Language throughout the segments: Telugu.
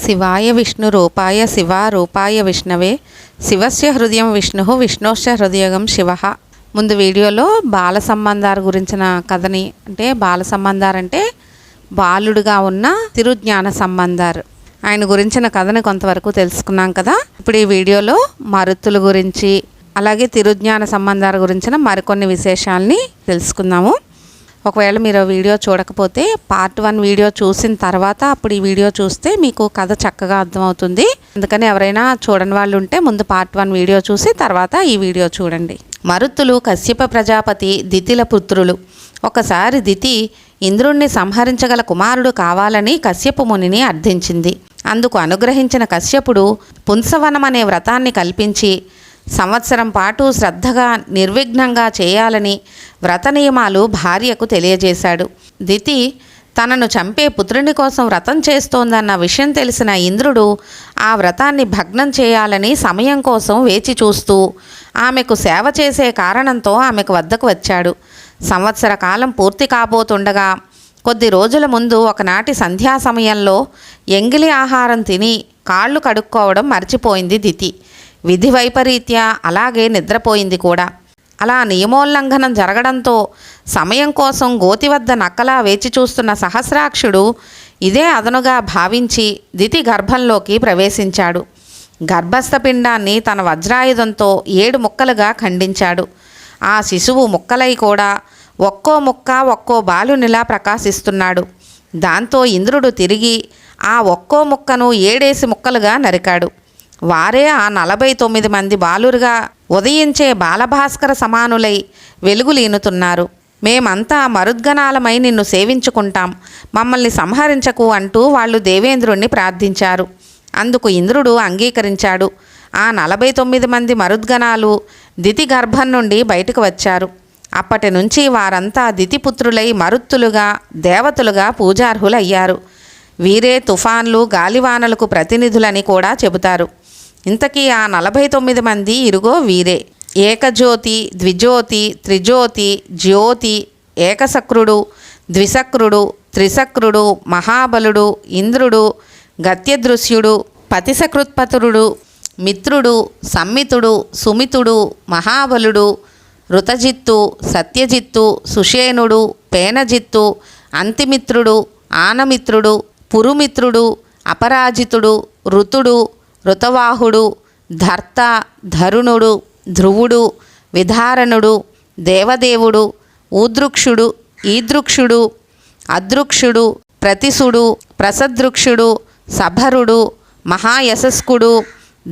శివాయ విష్ణు రూపాయ శివారూపాయ విష్ణవే శివస్య హృదయం విష్ణు విష్ణోశ్చ హృదయగం శివ. ముందు వీడియోలో బాల సంబంధారు గురించిన కథని, అంటే బాల సంబంధారు అంటే బాలుడుగా ఉన్న తిరుజ్ఞాన సంబంధారు, ఆయన గురించిన కథని కొంతవరకు తెలుసుకున్నాం కదా. ఇప్పుడు ఈ వీడియోలో మరుత్తుల గురించి అలాగే తిరుజ్ఞాన సంబంధాల గురించిన మరికొన్ని విశేషాలని తెలుసుకుందాము. ఒకవేళ మీరు వీడియో చూడకపోతే పార్ట్ 1 వీడియో చూసిన తర్వాత అప్పుడు ఈ వీడియో చూస్తే మీకు కథ చక్కగా అర్థమవుతుంది. అందుకని ఎవరైనా చూడని వాళ్ళు ఉంటే ముందు పార్ట్ 1 వీడియో చూసి తర్వాత ఈ వీడియో చూడండి. మరుత్తులు కశ్యప ప్రజాపతి దితిల పుత్రులు. ఒకసారి దితి ఇంద్రుణ్ణి సంహరించగల కుమారుడు కావాలని కశ్యప మునిని అర్థించింది. అందుకు అనుగ్రహించిన కశ్యపుడు పుంసవనం అనే వ్రతాన్ని కల్పించి సంవత్సరం పాటు శ్రద్ధగా నిర్విఘ్నంగా చేయాలని వ్రత నియమాలు భార్యకు తెలియజేశాడు. దితి తనను చంపే పుత్రుని కోసం వ్రతం చేస్తోందన్న విషయం తెలిసిన ఇంద్రుడు ఆ వ్రతాన్ని భగ్నం చేయాలని సమయం కోసం వేచి చూస్తూ ఆమెకు సేవ చేసే కారణంతో ఆమెకు వద్దకు వచ్చాడు. సంవత్సర కాలం పూర్తి కాబోతుండగా కొద్ది రోజుల ముందు ఒకనాటి సంధ్యా సమయంలో ఎంగిలి ఆహారం తిని కాళ్ళు కడుక్కోవడం మర్చిపోయింది దితి. విధి వైపరీత్యా అలాగే నిద్రపోయింది కూడా. అలా నియమోల్లంఘనం జరగడంతో సమయం కోసం గోతి వద్ద నక్కలా వేచి చూస్తున్న సహస్రాక్షుడు ఇదే అదనుగా భావించి దితి గర్భంలోకి ప్రవేశించాడు. గర్భస్థ పిండాన్ని తన వజ్రాయుధంతో 7 ముక్కలుగా ఖండించాడు. ఆ శిశువు ముక్కలై కూడా ఒక్కో ముక్క ఒక్కో బాలునిలా ప్రకాశిస్తున్నాడు. దాంతో ఇంద్రుడు తిరిగి ఆ ఒక్కో ముక్కను 7 ముక్కలుగా నరికాడు. వారే ఆ 49 మంది బాలురుగా ఉదయించే బాలభాస్కర సమానులై వెలుగులీనుతున్నారు. మేమంతా మరుద్గణాలమై నిన్ను సేవించుకుంటాం, మమ్మల్ని సంహరించకు అంటూ వాళ్ళు దేవేంద్రుణ్ణి ప్రార్థించారు. అందుకు ఇంద్రుడు అంగీకరించాడు. ఆ 49 మంది మరుద్గణాలు దితి గర్భం నుండి బయటకు వచ్చారు. అప్పటి నుంచి వారంతా దితిపుత్రులై మరుత్తులుగా దేవతలుగా పూజార్హులయ్యారు. వీరే తుఫాన్లు గాలివానలకు ప్రతినిధులని కూడా చెబుతారు. ఇంతకీ ఆ 49 మంది ఇరుగో వీరే: ఏకజ్యోతి, ద్విజ్యోతి, త్రిజ్యోతి, జ్యోతి, ఏకసక్రుడు, ద్విసక్రుడు, త్రిసక్రుడు, మహాబలుడు, ఇంద్రుడు, గత్యదృశ్యుడు, పతిసకృత్పతురుడు, మిత్రుడు, సంమితుడు, సుమితుడు, మహాబలుడు, ఋతజిత్తు, సత్యజిత్తు, సుషేనుడు, పేనజిత్తు, అంతిమిత్రుడు, ఆనమిత్రుడు, పురుమిత్రుడు, అపరాజితుడు, ఋతుడు, ఋతవాహుడు, ధర్త, ధరుణుడు, ధ్రువుడు, విధారణుడు, దేవదేవుడు, ఊదృక్షుడు, ఈదృక్షుడు, అదృక్షుడు, ప్రతిసుడు, ప్రసదృక్షుడు, సభరుడు, మహాయశస్కుడు,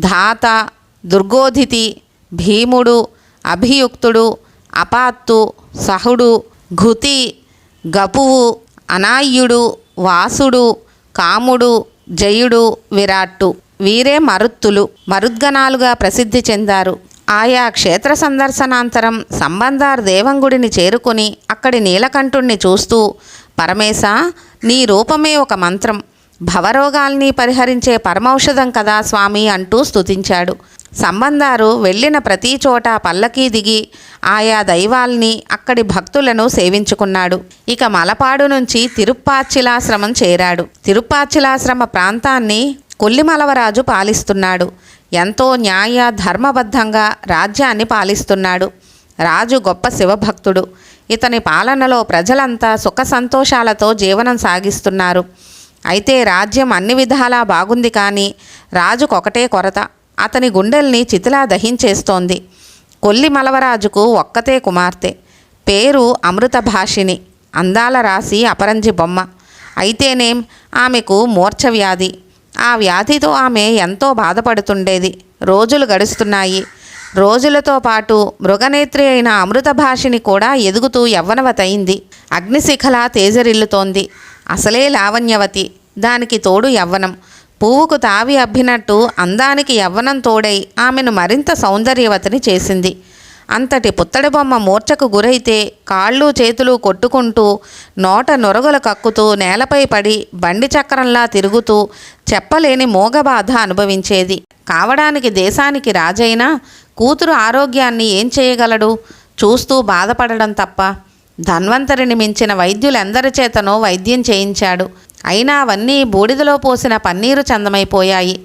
ధాత, దుర్గోధితి, భీముడు, అభియుక్తుడు, అపాత్తు, సహుడు, ఘుతి, గపువు, అనాయ్యుడు, వాసుడు, కాముడు, జయుడు, విరాట్టు. వీరే మరుత్తులు మరుద్గణాలుగా ప్రసిద్ధి చెందారు. ఆయా క్షేత్ర సందర్శనాంతరం సంబంధార్ దేవంగుడిని చేరుకుని అక్కడి నీలకంఠుణ్ణి చూస్తూ, పరమేశ, నీ రూపమే ఒక మంత్రం, భవరోగాల్ని పరిహరించే పరమౌషధం కదా స్వామి అంటూ స్తుతించాడు. సంబంధారు వెళ్ళిన ప్రతి చోట పల్లకీ దిగి ఆయా దైవాల్ని, అక్కడి భక్తులను సేవించుకున్నాడు. ఇక మలపాడు నుంచి తిరుప్పాచ్చిలాశ్రమం చేరాడు. తిరుప్పాచ్చిలాశ్రమ ప్రాంతాన్ని కొల్లిమలవరాజు పాలిస్తున్నాడు. ఎంతో న్యాయ ధర్మబద్ధంగా రాజ్యాన్ని పాలిస్తున్నాడు. రాజు గొప్ప శివభక్తుడు. ఇతని పాలనలో ప్రజలంతా సుఖ సంతోషాలతో జీవనం సాగిస్తున్నారు. అయితే రాజ్యం అన్ని విధాలా బాగుంది, కానీ రాజుకొకటే కొరత: అతని గుండెల్ని చితిలా దహించేస్తోంది. కొల్లిమలవరాజుకు ఒక్కతే కుమార్తె. పేరు అమృతభాషిణి. అందాల రాశి అపరంజి బొమ్మ. అయితేనేం ఆమెకు మూర్ఛవ్యాధి. ఆ వ్యాధితో ఆమె ఎంతో బాధపడుతుండేది. రోజులు గడుస్తున్నాయి. రోజులతో పాటు మృగనేత్రి అయిన అమృతభాషిని కూడా ఎదుగుతూ యవ్వనవతయింది. అగ్నిశిఖలా తేజరిల్లుతోంది. అసలే లావణ్యవతి, దానికి తోడు యవ్వనం. పువ్వుకు తావి అబ్బినట్టు అందానికి యవ్వనం తోడై ఆమెను మరింత సౌందర్యవతిని చేసింది. అంతటి పుత్తడి బొమ్మ మూర్ఛకు గురైతే కాళ్ళు చేతులు కొట్టుకుంటూ నోట నొరగలు కక్కుతూ నేలపై పడి బండి చక్రంలా తిరుగుతూ చెప్పలేని మోగబాధ అనుభవించేది. కావడానికి దేశానికి రాజైనా కూతురు ఆరోగ్యాన్ని ఏం చేయగలడు? చూస్తూ బాధపడడం తప్ప. ధన్వంతరిని మించిన వైద్యులెందరి చేతనో వైద్యం చేయించాడు. అయినా అవన్నీ బూడిదలో పోసిన పన్నీరు చందమైపోయాయి.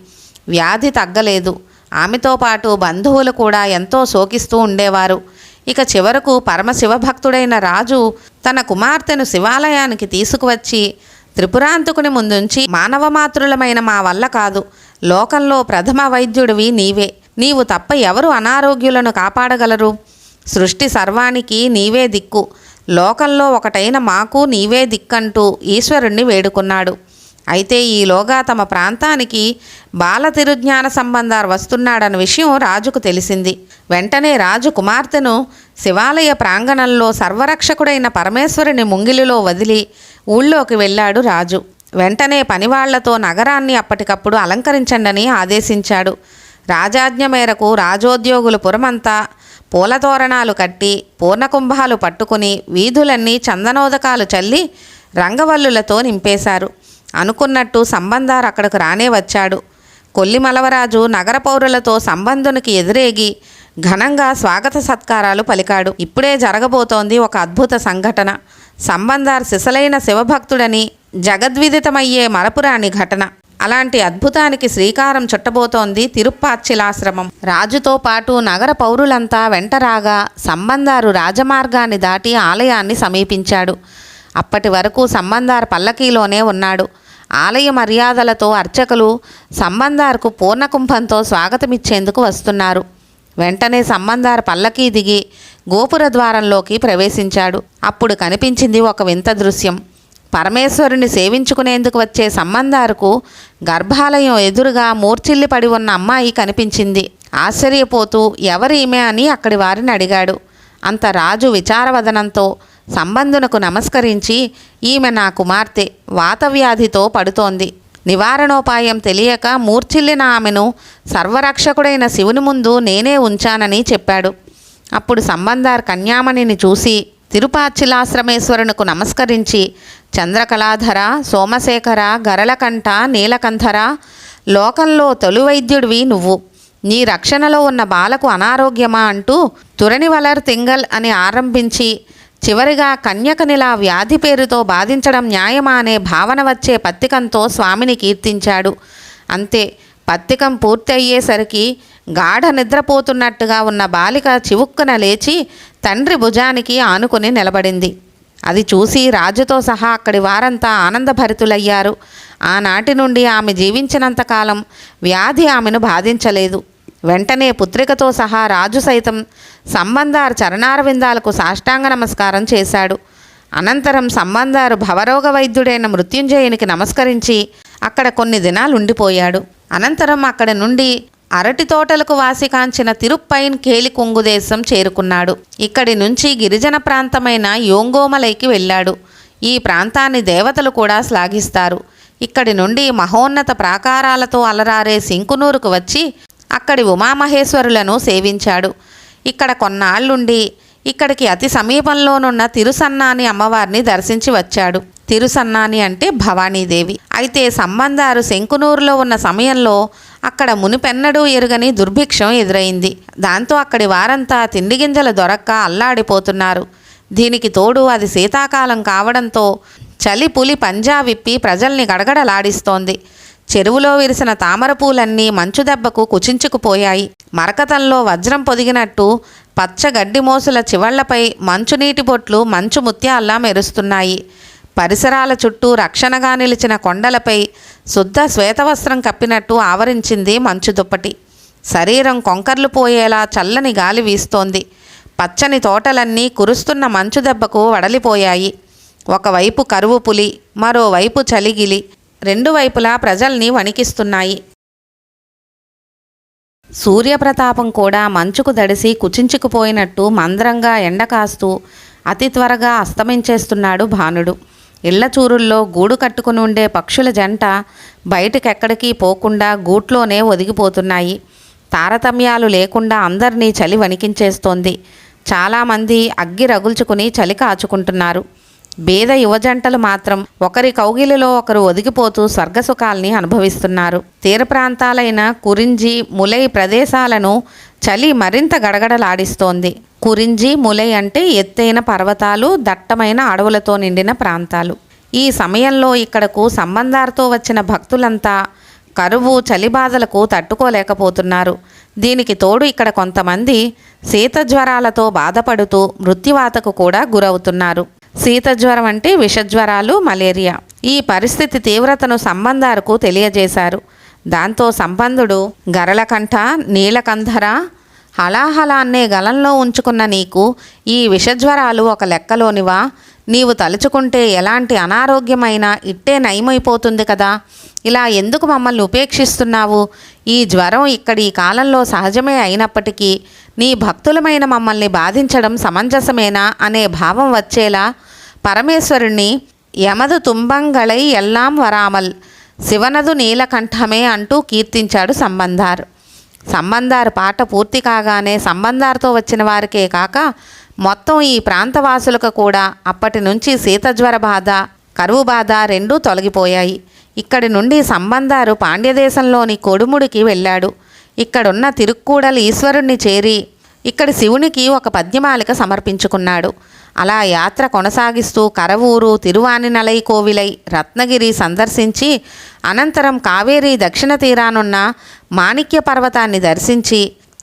వ్యాధి తగ్గలేదు. ఆమెతో పాటు బంధువులు కూడా ఎంతో శోకిస్తూ ఉండేవారు. ఇక చివరకు పరమశివభక్తుడైన రాజు తన కుమార్తెను శివాలయానికి తీసుకువచ్చి త్రిపురాంతకుని ముందుంచి, మానవమాతృలమైన మా వల్ల కాదు, లోకంలో ప్రథమ వైద్యుడివి నీవే, నీవు తప్ప ఎవరు అనారోగ్యులను కాపాడగలరు? సృష్టి సర్వానికి నీవే దిక్కు, లోకంలో ఒకటైన మాకు నీవే దిక్కంటూ ఈశ్వరుణ్ణి వేడుకున్నాడు. అయితే ఈలోగా తమ ప్రాంతానికి బాల తిరుజ్ఞాన సంబంధారు వస్తున్నాడన్న విషయం రాజుకు తెలిసింది. వెంటనే రాజు కుమార్తెను శివాలయ ప్రాంగణంలో సర్వరక్షకుడైన పరమేశ్వరుని ముంగిలిలో వదిలి ఊళ్ళోకి వెళ్ళాడు రాజు. వెంటనే పనివాళ్లతో నగరాన్ని అప్పటికప్పుడు అలంకరించండని ఆదేశించాడు. రాజాజ్ఞ మేరకు రాజోద్యోగులు పురమంతా పూలతోరణాలు కట్టి పూర్ణకుంభాలు పట్టుకుని వీధులన్నీ చందనోదకాలు చల్లి రంగవల్లులతో నింపేశారు. అనుకున్నట్టు సంబంధారు అక్కడికి రానే వచ్చాడు. కొల్లిమలవరాజు నగర పౌరులతో సంబంధునికి ఎదురేగి ఘనంగా స్వాగత సత్కారాలు పలికాడు. ఇప్పుడే జరగబోతోంది ఒక అద్భుత సంఘటన. సంబంధార్ సిసలైన శివభక్తుడని జగద్విదితమయ్యే మరపురాని ఘటన. అలాంటి అద్భుతానికి శ్రీకారం చుట్టబోతోంది తిరుప్పాచ్చిలాశ్రమం. రాజుతో పాటు నగర పౌరులంతా వెంటరాగా సంబంధారు రాజమార్గాన్ని దాటి ఆలయాన్ని సమీపించాడు. అప్పటి వరకు సంబంధార్ పల్లకీలోనే ఉన్నాడు. ఆలయ మర్యాదలతో అర్చకులు సంబంధార్కు పూర్ణకుంభంతో స్వాగతమిచ్చేందుకు వస్తున్నారు. వెంటనే సంబంధార్ పల్లకీ దిగి గోపుర ద్వారంలోకి ప్రవేశించాడు. అప్పుడు కనిపించింది ఒక వింత దృశ్యం. పరమేశ్వరుని సేవించుకునేందుకు వచ్చే సంబంధారుకు గర్భాలయం ఎదురుగా మూర్చిల్లి పడి ఉన్న అమ్మాయి కనిపించింది. ఆశ్చర్యపోతూ ఎవరీమె అని అక్కడి వారిని అడిగాడు. అంత రాజు విచారవదనంతో సంబంధునకు నమస్కరించి, ఈమె నా కుమార్తె, వాతవ్యాధితో పడుతోంది, నివారణోపాయం తెలియక మూర్చిల్లిన ఆమెను సర్వరక్షకుడైన శివుని ముందు నేనే ఉంచానని చెప్పాడు. అప్పుడు సంబంధార్ కన్యామణిని చూసి తిరుపాచ్చిలాశ్రమేశ్వరునకు నమస్కరించి, చంద్రకళాధర, సోమశేఖర, గరళకంఠ, నీలకంఠర, లోకంలో తొలి వైద్యుడివి నువ్వు, నీ రక్షణలో ఉన్న బాలకు అనారోగ్యమా అంటూ తురనివలర్ తింగల్ అని ఆరంభించి చివరిగా కన్యకనిలా వ్యాధి పేరుతో బాధించడం న్యాయమా అనే భావన వచ్చే పత్తికంతో స్వామిని కీర్తించాడు. అంతే, పత్తికం పూర్తి అయ్యేసరికి గాఢ నిద్రపోతున్నట్టుగా ఉన్న బాలిక చివుక్కున లేచి తండ్రి భుజానికి ఆనుకుని నిలబడింది. అది చూసి రాజుతో సహా అక్కడి వారంతా ఆనందభరితులయ్యారు. ఆనాటి నుండి ఆమె జీవించినంతకాలం వ్యాధి ఆమెను బాధించలేదు. వెంటనే పుత్రికతో సహా రాజు సైతం సంబంధారు చరణారవిందాలకు సాష్టాంగ నమస్కారం చేశాడు. అనంతరం సంబంధారు భవరోగ వైద్యుడైన మృత్యుంజయునికి నమస్కరించి అక్కడ కొన్ని దినాలు ఉండిపోయాడు. అనంతరం అక్కడి నుండి అరటి తోటలకు వాసికాంచిన తిరుప్పైన్ కేలి కొంగు దేశం చేరుకున్నాడు. ఇక్కడి నుంచి గిరిజన ప్రాంతమైన యోంగోమలైకి వెళ్ళాడు. ఈ ప్రాంతాన్ని దేవతలు కూడా శ్లాఘిస్తారు. ఇక్కడి నుండి మహోన్నత ప్రాకారాలతో అలరారే సింకునూరుకు వచ్చి అక్కడి ఉమామహేశ్వరులను సేవించాడు. ఇక్కడ కొన్నాళ్లుండి ఇక్కడికి అతి సమీపంలోనున్న తిరుసన్నాని అమ్మవారిని దర్శించి వచ్చాడు. తిరుసన్నాని అంటే భవానీదేవి. అయితే సంబంధారు శంకునూరులో ఉన్న సమయంలో అక్కడ మునిపెన్నడూ ఎరుగని దుర్భిక్షం ఎదురైంది. దాంతో అక్కడి వారంతా తిండి గింజలు దొరక్క అల్లాడిపోతున్నారు. దీనికి తోడు అది శీతాకాలం కావడంతో చలి పులి పంజా విప్పి ప్రజల్ని గడగడలాడిస్తోంది. చెరువులో విరిసిన తామరపూలన్నీ మంచు దెబ్బకు కుచించుకుపోయాయి. మరకతంలో వజ్రం పొదిగినట్టు పచ్చ గడ్డి మోసుల చివళ్లపై మంచునీటి బొట్లు మంచు ముత్యాల్లా మెరుస్తున్నాయి. పరిసరాల చుట్టూ రక్షణగా నిలిచిన కొండలపై శుద్ధ శ్వేతవస్త్రం కప్పినట్టు ఆవరించింది మంచు దుప్పటి. శరీరం కొంకర్లు పోయేలా చల్లని గాలి వీస్తోంది. పచ్చని తోటలన్నీ కురుస్తున్న మంచు దెబ్బకు వడలిపోయాయి. ఒకవైపు కరువు పులి, మరోవైపు చలిగిలి రెండు వైపులా ప్రజల్ని వణికిస్తున్నాయి. సూర్యప్రతాపం కూడా మంచుకు దడిసి కుచించుకుపోయినట్టు మంద్రంగా ఎండ కాస్తూ అతి త్వరగా అస్తమించేస్తున్నాడు భానుడు. ఇళ్ల చూరుల్లో గూడు కట్టుకుని ఉండే పక్షుల జంట బయటకెక్కడికి పోకుండా గూట్లోనే ఒదిగిపోతున్నాయి. తారతమ్యాలు లేకుండా అందరినీ చలి వణికించేస్తోంది. చాలామంది అగ్గి రగుల్చుకుని చలి కాచుకుంటున్నారు. బేద యువజంటలు మాత్రం ఒకరి కౌగిలిలో ఒకరు ఒదిగిపోతూ స్వర్గసుఖాల్ని అనుభవిస్తున్నారు. తీర ప్రాంతాలైన కురింజి, ములై ప్రదేశాలను చలి మరింత గడగడలాడిస్తోంది. కురింజి, ములై అంటే ఎత్తైన పర్వతాలు, దట్టమైన అడవులతో నిండిన ప్రాంతాలు. ఈ సమయంలో ఇక్కడకు సంబంధాలతో వచ్చిన భక్తులంతా కరువు చలిబాధలకు తట్టుకోలేకపోతున్నారు. దీనికి తోడు ఇక్కడ కొంతమంది శీతజ్వరాలతో బాధపడుతూ మృత్యువాతకు కూడా గురవుతున్నారు. శీతజ్వరం అంటే విషజ్వరాలు, మలేరియా. ఈ పరిస్థితి తీవ్రతను సంబంధాలకు తెలియజేశారు. దాంతో సంబంధుడు గరళకంఠ, నీలకంధర, హలాహలాన్నే గలంలో ఉంచుకున్న నీకు ఈ విషజ్వరాలు ఒక లెక్కలోనివా? నీవు తలుచుకుంటే ఎలాంటి అనారోగ్యమైనా ఇట్టే నయమైపోతుంది కదా. ఇలా ఎందుకు మమ్మల్ని ఉపేక్షిస్తున్నావు? ఈ జ్వరం ఇక్కడి ఈ కాలంలో సహజమే అయినప్పటికీ నీ భక్తులమైన మమ్మల్ని బాధించడం సమంజసమేనా అనే భావం వచ్చేలా పరమేశ్వరుణ్ణి యమదు తుంబంగళై ఎల్లాం వరామల్ శివనదు నీలకంఠమే అంటూ కీర్తించాడు సంబంధార్. సంబంధార్ పాట పూర్తి కాగానే సంబంధార్తో వచ్చిన వారికే కాక మొత్తం ఈ ప్రాంతవాసులకు కూడా అప్పటి నుంచి శీతజ్వర బాధ, కరువు బాధ రెండూ తొలగిపోయాయి. ఇక్కడి నుండి సంబంధారు పాండ్యదేశంలోని కొడుముడికి వెళ్ళాడు. ఇక్కడున్న తిరుక్కూడలు ఈశ్వరుణ్ణి చేరి ఇక్కడి శివునికి ఒక పద్యమాలిక సమర్పించుకున్నాడు. అలా యాత్ర కొనసాగిస్తూ కరవూరు, తిరువానినలై కోవిలై, రత్నగిరి సందర్శించి అనంతరం కావేరీ దక్షిణ తీరానున్న మాణిక్య పర్వతాన్ని దర్శించి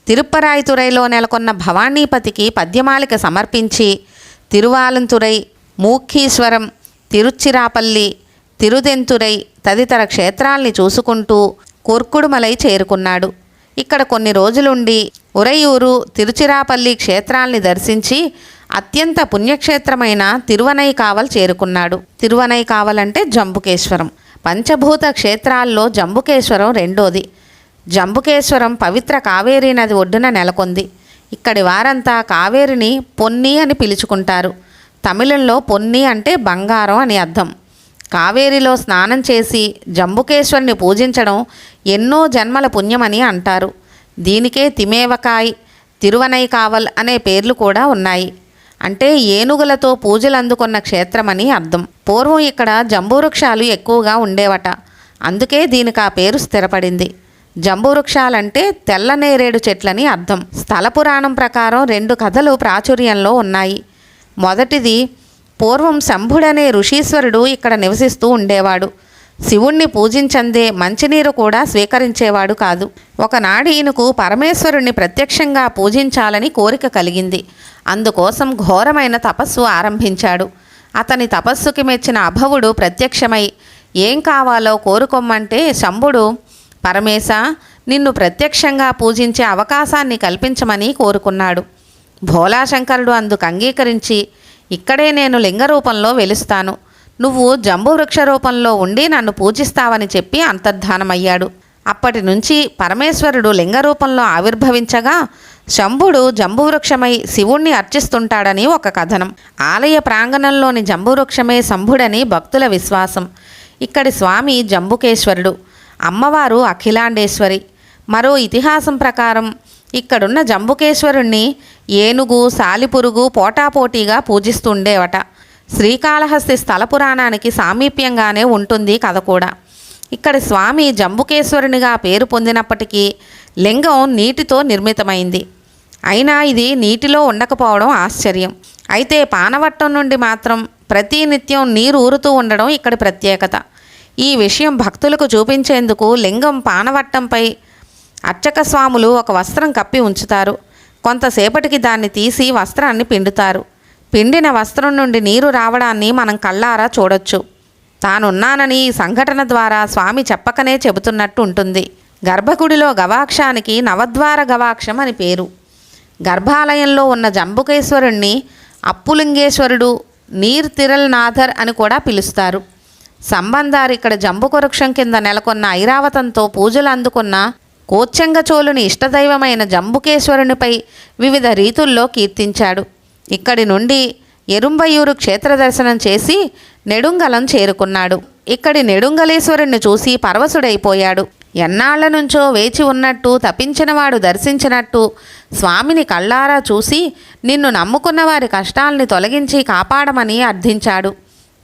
తిరుప్పరాయితురైలో నెలకొన్న భవానీపతికి పద్యమాలిక సమర్పించి తిరువాలంతురై, మూఖీశ్వరం, తిరుచిరాపల్లి, తిరుదెంతురై తదితర క్షేత్రాల్ని చూసుకుంటూ కొర్కుడుమలై చేరుకున్నాడు. ఇక్కడ కొన్ని రోజులుండి ఉరయూరు, తిరుచిరాపల్లి క్షేత్రాల్ని దర్శించి అత్యంత పుణ్యక్షేత్రమైన తిరువనైకావల్ చేరుకున్నాడు. తిరువనైకావల్ అంటే జంబుకేశ్వరం. పంచభూత క్షేత్రాల్లో జంబుకేశ్వరం రెండోది. జంబుకేశ్వరం పవిత్ర కావేరీ నది ఒడ్డున నెలకొంది. ఇక్కడి వారంతా కావేరిని పొన్ని అని పిలుచుకుంటారు. తమిళంలో పొన్ని అంటే బంగారం అని అర్థం. కావేరిలో స్నానం చేసి జంబుకేశ్వరుని పూజించడం ఎన్నో జన్మల పుణ్యమని అంటారు. దీనికే తిమేవకాయ్, తిరువనైకావల్ అనే పేర్లు కూడా ఉన్నాయి. అంటే ఏనుగులతో పూజలు అందుకున్న క్షేత్రమని అర్థం. పూర్వం ఇక్కడ జంబూవృక్షాలు ఎక్కువగా ఉండేవట. అందుకే దీనికి ఆ పేరు స్థిరపడింది. జంబూవృక్షాలంటే తెల్ల నేరేడు చెట్లని అర్థం. స్థల పురాణం ప్రకారం 2 కథలు ప్రాచుర్యంలో ఉన్నాయి. మొదటిది, పూర్వం శంభుడనే ఋషీశ్వరుడు ఇక్కడ నివసిస్తూ ఉండేవాడు. శివుణ్ణి పూజించందే మంచినీరు కూడా స్వీకరించేవాడు కాదు. ఒకనాడు ఈయనకు పరమేశ్వరుణ్ణి ప్రత్యక్షంగా పూజించాలని కోరిక కలిగింది. అందుకోసం ఘోరమైన తపస్సు ఆరంభించాడు. అతని తపస్సుకి మెచ్చిన అభవుడు ప్రత్యక్షమై ఏం కావాలో కోరుకోమ్మంటే శంభుడు, పరమేశ, నిన్ను ప్రత్యక్షంగా పూజించే అవకాశాన్ని కల్పించమని కోరుకున్నాడు. భోలాశంకరుడు అందుకు అంగీకరించి, ఇక్కడే నేను లింగ రూపంలో వెలుస్తాను, నువ్వు జంబువృక్ష రూపంలో ఉండి నన్ను పూజిస్తావని చెప్పి అంతర్ధానమయ్యాడు. అప్పటి నుంచి పరమేశ్వరుడు లింగ రూపంలో ఆవిర్భవించగా శంభుడు జంబువృక్షమై శివుణ్ణి అర్చిస్తుంటాడని ఒక కథనం. ఆలయ ప్రాంగణంలోని జంబువృక్షమే శంభుడని భక్తుల విశ్వాసం. ఇక్కడి స్వామి జంబుకేశ్వరుడు, అమ్మవారు అఖిలాండేశ్వరి. మరో ఇతిహాసం ప్రకారం ఇక్కడున్న జంబుకేశ్వరుణ్ణి ఏనుగు, సాలిపురుగు పోటాపోటీగా పూజిస్తుండేవట. శ్రీకాళహస్తి స్థల పురాణానికి సామీప్యంగానే ఉంటుంది కథ కూడా. ఇక్కడి స్వామి జంబుకేశ్వరునిగా పేరు పొందినప్పటికీ లింగం నీటితో నిర్మితమైంది. అయినా ఇది నీటిలో ఉండకపోవడం ఆశ్చర్యం. అయితే పానవట్టం నుండి మాత్రం ప్రతినిత్యం నీరు ఊరుతూ ఉండడం ఇక్కడి ప్రత్యేకత. ఈ విషయం భక్తులకు చూపించేందుకు లింగం పానవట్టంపై అర్చక స్వాములు ఒక వస్త్రం కప్పి ఉంచుతారు. కొంతసేపటికి దాన్ని తీసి వస్త్రాన్ని పిండుతారు. పిండిన వస్త్రం నుండి నీరు రావడాన్ని మనం కళ్ళారా చూడొచ్చు. తానున్నానని ఈ సంఘటన ద్వారా స్వామి చెప్పకనే చెబుతున్నట్టు ఉంటుంది. గర్భగుడిలో గవాక్షానికి నవద్వార గవాక్షం అని పేరు. గర్భాలయంలో ఉన్న జంబుకేశ్వరుణ్ణి అప్పులింగేశ్వరుడు, నీర్ తిరల్నాథర్ అని కూడా పిలుస్తారు. సంబంధారు ఇక్కడ జంబువృక్షం కింద నెలకొన్న ఐరావతంతో పూజలు అందుకున్న కోచ్చంగచోళుని ఇష్టదైవమైన జంబుకేశ్వరునిపై వివిధ రీతుల్లో కీర్తించాడు. ఇక్కడి నుండి ఎరుంబయూరు క్షేత్ర దర్శనం చేసి నెడుంగలం చేరుకున్నాడు. ఇక్కడి నెడుంగలేశ్వరుణ్ణి చూసి పరవశుడైపోయాడు. ఎన్నాళ్ల నుంచో వేచి ఉన్నట్టు, తపించినవాడు దర్శించినట్టు స్వామిని కళ్ళారా చూసి నిన్ను నమ్ముకున్న వారి కష్టాల్ని తొలగించి కాపాడమని అర్థించాడు.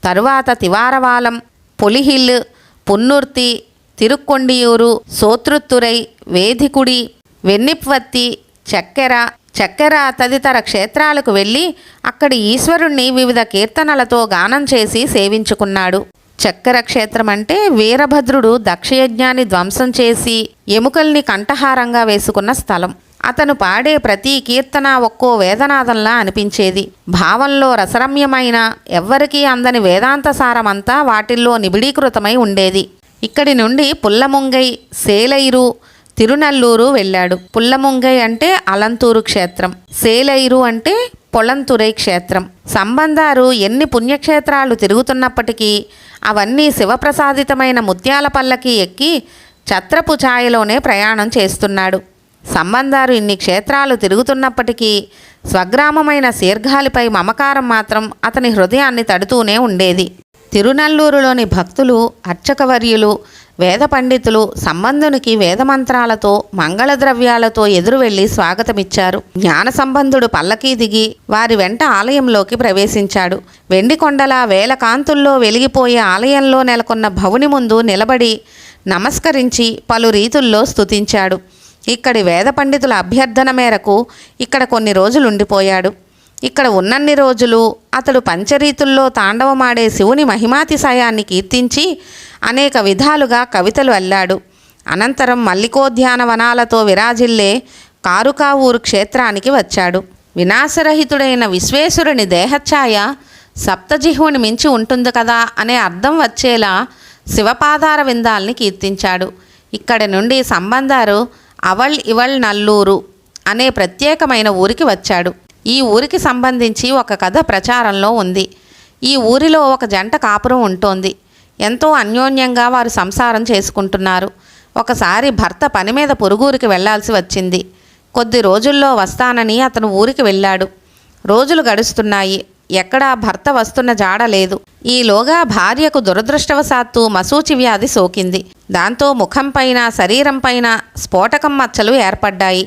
తరువాత తివారవాలం, పొలిహిల్, పున్నుర్తి, తిరుక్కొండియూరు, సోత్రుత్తురై, వేధికుడి, వెన్నిప్వత్తి, చక్కెర, చక్కెర తదితర క్షేత్రాలకు వెళ్ళి అక్కడి ఈశ్వరుణ్ణి వివిధ కీర్తనలతో గానం చేసి సేవించుకున్నాడు. చక్కెర క్షేత్రం అంటే వీరభద్రుడు దక్షయజ్ఞాన్ని ధ్వంసం చేసి ఎముకల్ని కంఠహారంగా వేసుకున్న స్థలం. అతను పాడే ప్రతి కీర్తన ఒక్కో వేదనాదంలా అనిపించేది. భావంలో రసరమ్యమైన ఎవ్వరికీ అందని వేదాంత సారమంతా వాటిల్లో నిబిడీకృతమై ఉండేది. ఇక్కడి నుండి పుల్లముంగై, సేలైరు, తిరునల్లూరు వెళ్ళాడు. పుల్లముంగై అంటే అలంతూరు క్షేత్రం, సేలైరు అంటే పొలంతురై క్షేత్రం. సంబంధారు ఎన్ని పుణ్యక్షేత్రాలు తిరుగుతున్నప్పటికీ అవన్నీ శివప్రసాదితమైన ముత్యాల పల్లకి ఎక్కి ఛత్రపు ఛాయలోనే ప్రయాణం చేస్తున్నాడు. సంబంధారు ఇన్ని క్షేత్రాలు తిరుగుతున్నప్పటికీ స్వగ్రామమైన శీర్ఘాలిపై మమకారం మాత్రం అతని హృదయాన్ని తడుతూనే ఉండేది. తిరునల్లూరులోని భక్తులు, అర్చకవర్యులు, వేద పండితులు సంబంధునికి వేదమంత్రాలతో మంగళద్రవ్యాలతో ఎదురు వెళ్లి స్వాగతమిచ్చారు. జ్ఞాన సంబంధుడు పల్లకీ దిగి వారి వెంట ఆలయంలోకి ప్రవేశించాడు. వెండికొండల వేల కాంతుల్లో వెలిగిపోయే ఆలయంలో నెలకొన్న భవుని ముందు నిలబడి నమస్కరించి పలు రీతుల్లో స్తుతించాడు. ఇక్కడి వేద పండితుల అభ్యర్థన మేరకు ఇక్కడ కొన్ని రోజులుండిపోయాడు. ఇక్కడ ఉన్నన్ని రోజులు అతడు పంచరీతుల్లో తాండవమాడే శివుని మహిమాతిశయాన్ని కీర్తించి అనేక విధాలుగా కవితలు అల్లాడు. అనంతరం మల్లికోద్యానవనాలతో విరాజిల్లే కారుకావూరు క్షేత్రానికి వచ్చాడు. వినాశరహితుడైన విశ్వేశ్వరుని దేహఛాయ సప్తజిహ్వుని మించి ఉంటుంది కదా అనే అర్థం వచ్చేలా శివపాదార విందాల్ని కీర్తించాడు. ఇక్కడి నుండి సంబంధారు అవళ్ ఇవళ్ నల్లూరు అనే ప్రత్యేకమైన ఊరికి వచ్చాడు. ఈ ఊరికి సంబంధించి ఒక కథ ప్రచారంలో ఉంది. ఈ ఊరిలో ఒక జంట కాపురం ఉంటోంది. ఎంతో అన్యోన్యంగా వారు సంసారం చేసుకుంటున్నారు. ఒకసారి భర్త పని మీద పొరుగురికి వెళ్లాల్సి వచ్చింది. కొద్ది రోజుల్లో వస్తానని అతను ఊరికి వెళ్ళాడు. రోజులు గడుస్తున్నాయి. ఎక్కడా భర్త వస్తున్న జాడ లేదు. ఈలోగా భార్యకు దురదృష్టవశాత్తు మసూచి వ్యాధి సోకింది. దాంతో ముఖంపైన, శరీరంపైన స్ఫోటకం మచ్చలు ఏర్పడ్డాయి.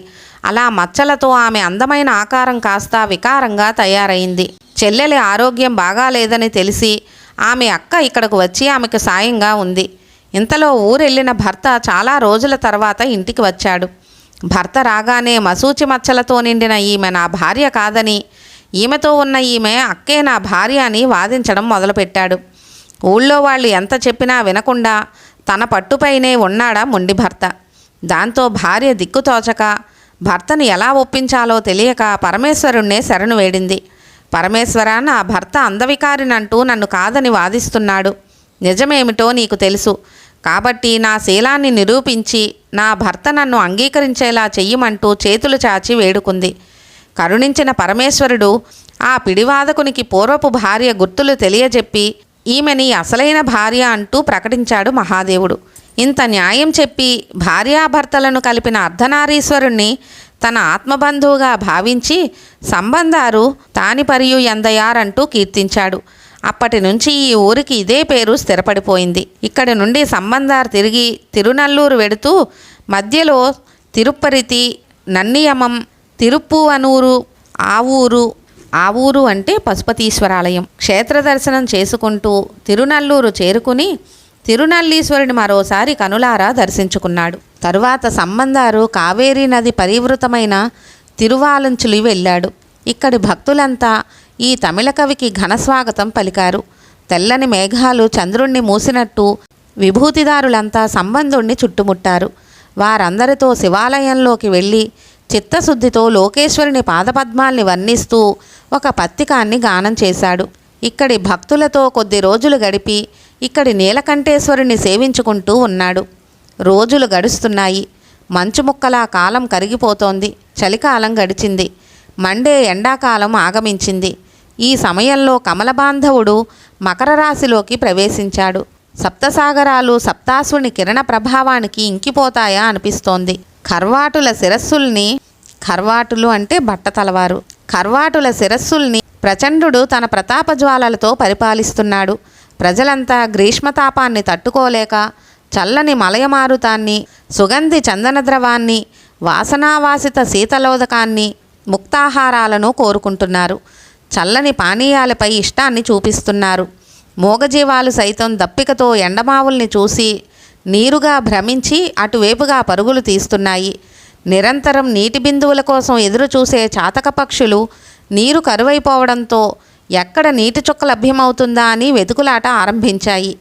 అలా మచ్చలతో ఆమె అందమైన ఆకారం కాస్త వికారంగా తయారైంది. చెల్లెలి ఆరోగ్యం బాగాలేదని తెలిసి ఆమె అక్క ఇక్కడకు వచ్చి ఆమెకు సాయంగా ఉంది. ఇంతలో ఊరెళ్ళిన భర్త చాలా రోజుల తర్వాత ఇంటికి వచ్చాడు. భర్త రాగానే మసూచి మచ్చలతో నిండిన ఈమె నా భార్య కాదని, ఈమెతో ఉన్న ఈమె అక్కే నా భార్య అని వాదించడం మొదలుపెట్టాడు. ఊళ్ళో వాళ్ళు ఎంత చెప్పినా వినకుండా తన పట్టుపైనే ఉన్నాడా మొండి భర్త. దాంతో భార్య దిక్కుతోచక భర్తను ఎలా ఒప్పించాలో తెలియక పరమేశ్వరుణ్ణే శరణు వేడింది. పరమేశ్వర, నా భర్త అందవికారినంటూ నన్ను కాదని వాదిస్తున్నాడు. నిజమేమిటో నీకు తెలుసు. కాబట్టి నా శీలాన్ని నిరూపించి నా భర్త నన్ను అంగీకరించేలా చెయ్యమంటూ చేతులు చాచి వేడుకుంది. కరుణించిన పరమేశ్వరుడు ఆ పిడివాదకునికి పూర్వపు భార్య గుర్తులు తెలియజెప్పి ఈమెని అసలైన భార్య అంటూ ప్రకటించాడు మహాదేవుడు. ఇంత న్యాయం చెప్పి భార్యాభర్తలను కలిపిన అర్ధనారీశ్వరుణ్ణి తన ఆత్మబంధువుగా భావించి సంబంధారు తాని మరియు ఎందయారంటూ కీర్తించాడు. అప్పటి నుంచి ఈ ఊరికి ఇదే పేరు స్థిరపడిపోయింది. ఇక్కడి నుండి సంబంధారు తిరిగి తిరునల్లూరు వెడుతూ మధ్యలో తిరుప్పరితి, నన్నియమం, తిరుప్పువనూరు, ఆవూరు అంటే పశుపతీశ్వరాలయం క్షేత్ర దర్శనం చేసుకుంటూ తిరునల్లూరు చేరుకుని తిరునల్లీశ్వరుని మరోసారి కనులారా దర్శించుకున్నాడు. తరువాత సంబంధారు కావేరీ నది పరివృతమైన తిరువాలంచులి వెళ్ళాడు. ఇక్కడి భక్తులంతా ఈ తమిళ కవికి ఘనస్వాగతం పలికారు. తెల్లని మేఘాలు చంద్రుణ్ణి మూసినట్టు విభూతిదారులంతా సంబంధుణ్ణి చుట్టుముట్టారు. వారందరితో శివాలయంలోకి వెళ్ళి చిత్తశుద్ధితో లోకేశ్వరుని పాదపద్మాల్ని వర్ణిస్తూ ఒక పత్తికాన్ని గానం చేశాడు. ఇక్కడి భక్తులతో కొద్ది రోజులు గడిపి ఇక్కడి నీలకంఠేశ్వరుని సేవించుకుంటూ ఉన్నాడు. రోజులు గడుస్తున్నాయి. మంచు ముక్కలా కాలం కరిగిపోతోంది. చలికాలం గడిచింది. మండే ఎండాకాలం ఆగమించింది. ఈ సమయంలో కమలబాంధవుడు మకర రాశిలోకి ప్రవేశించాడు. సప్తసాగరాలు సప్తాసుని కిరణ ప్రభావానికి ఇంకిపోతాయా అనిపిస్తోంది. ఖర్వాటుల శిరస్సుల్ని, ఖర్వాటులు అంటే బట్టతలవారు, ఖర్వాటుల శిరస్సుల్ని ప్రచండుడు తన ప్రతాపజ్వాలలతో పరిపాలిస్తున్నాడు. ప్రజలంతా గ్రీష్మతాపాన్ని తట్టుకోలేక చల్లని మలయమారుతాన్ని, సుగంధి చందనద్రవాన్ని, వాసనావాసిత శీతలోదకాన్ని, ముక్తాహారాలను కోరుకుంటున్నారు. చల్లని పానీయాలపై ఇష్టాన్ని చూపిస్తున్నారు. మూగజీవాలు సైతం దప్పికతో ఎండమావుల్ని చూసి నీరుగా భ్రమించి అటువైపుగా పరుగులు తీస్తున్నాయి. నిరంతరం నీటి బిందువుల కోసం ఎదురు చూసే చాతక పక్షులు నీరు కరువైపోవడంతో ఎక్కడ నీటి చుక్క లభ్యమవుతుందా అని వెతుకులాట ఆరంభించాయి.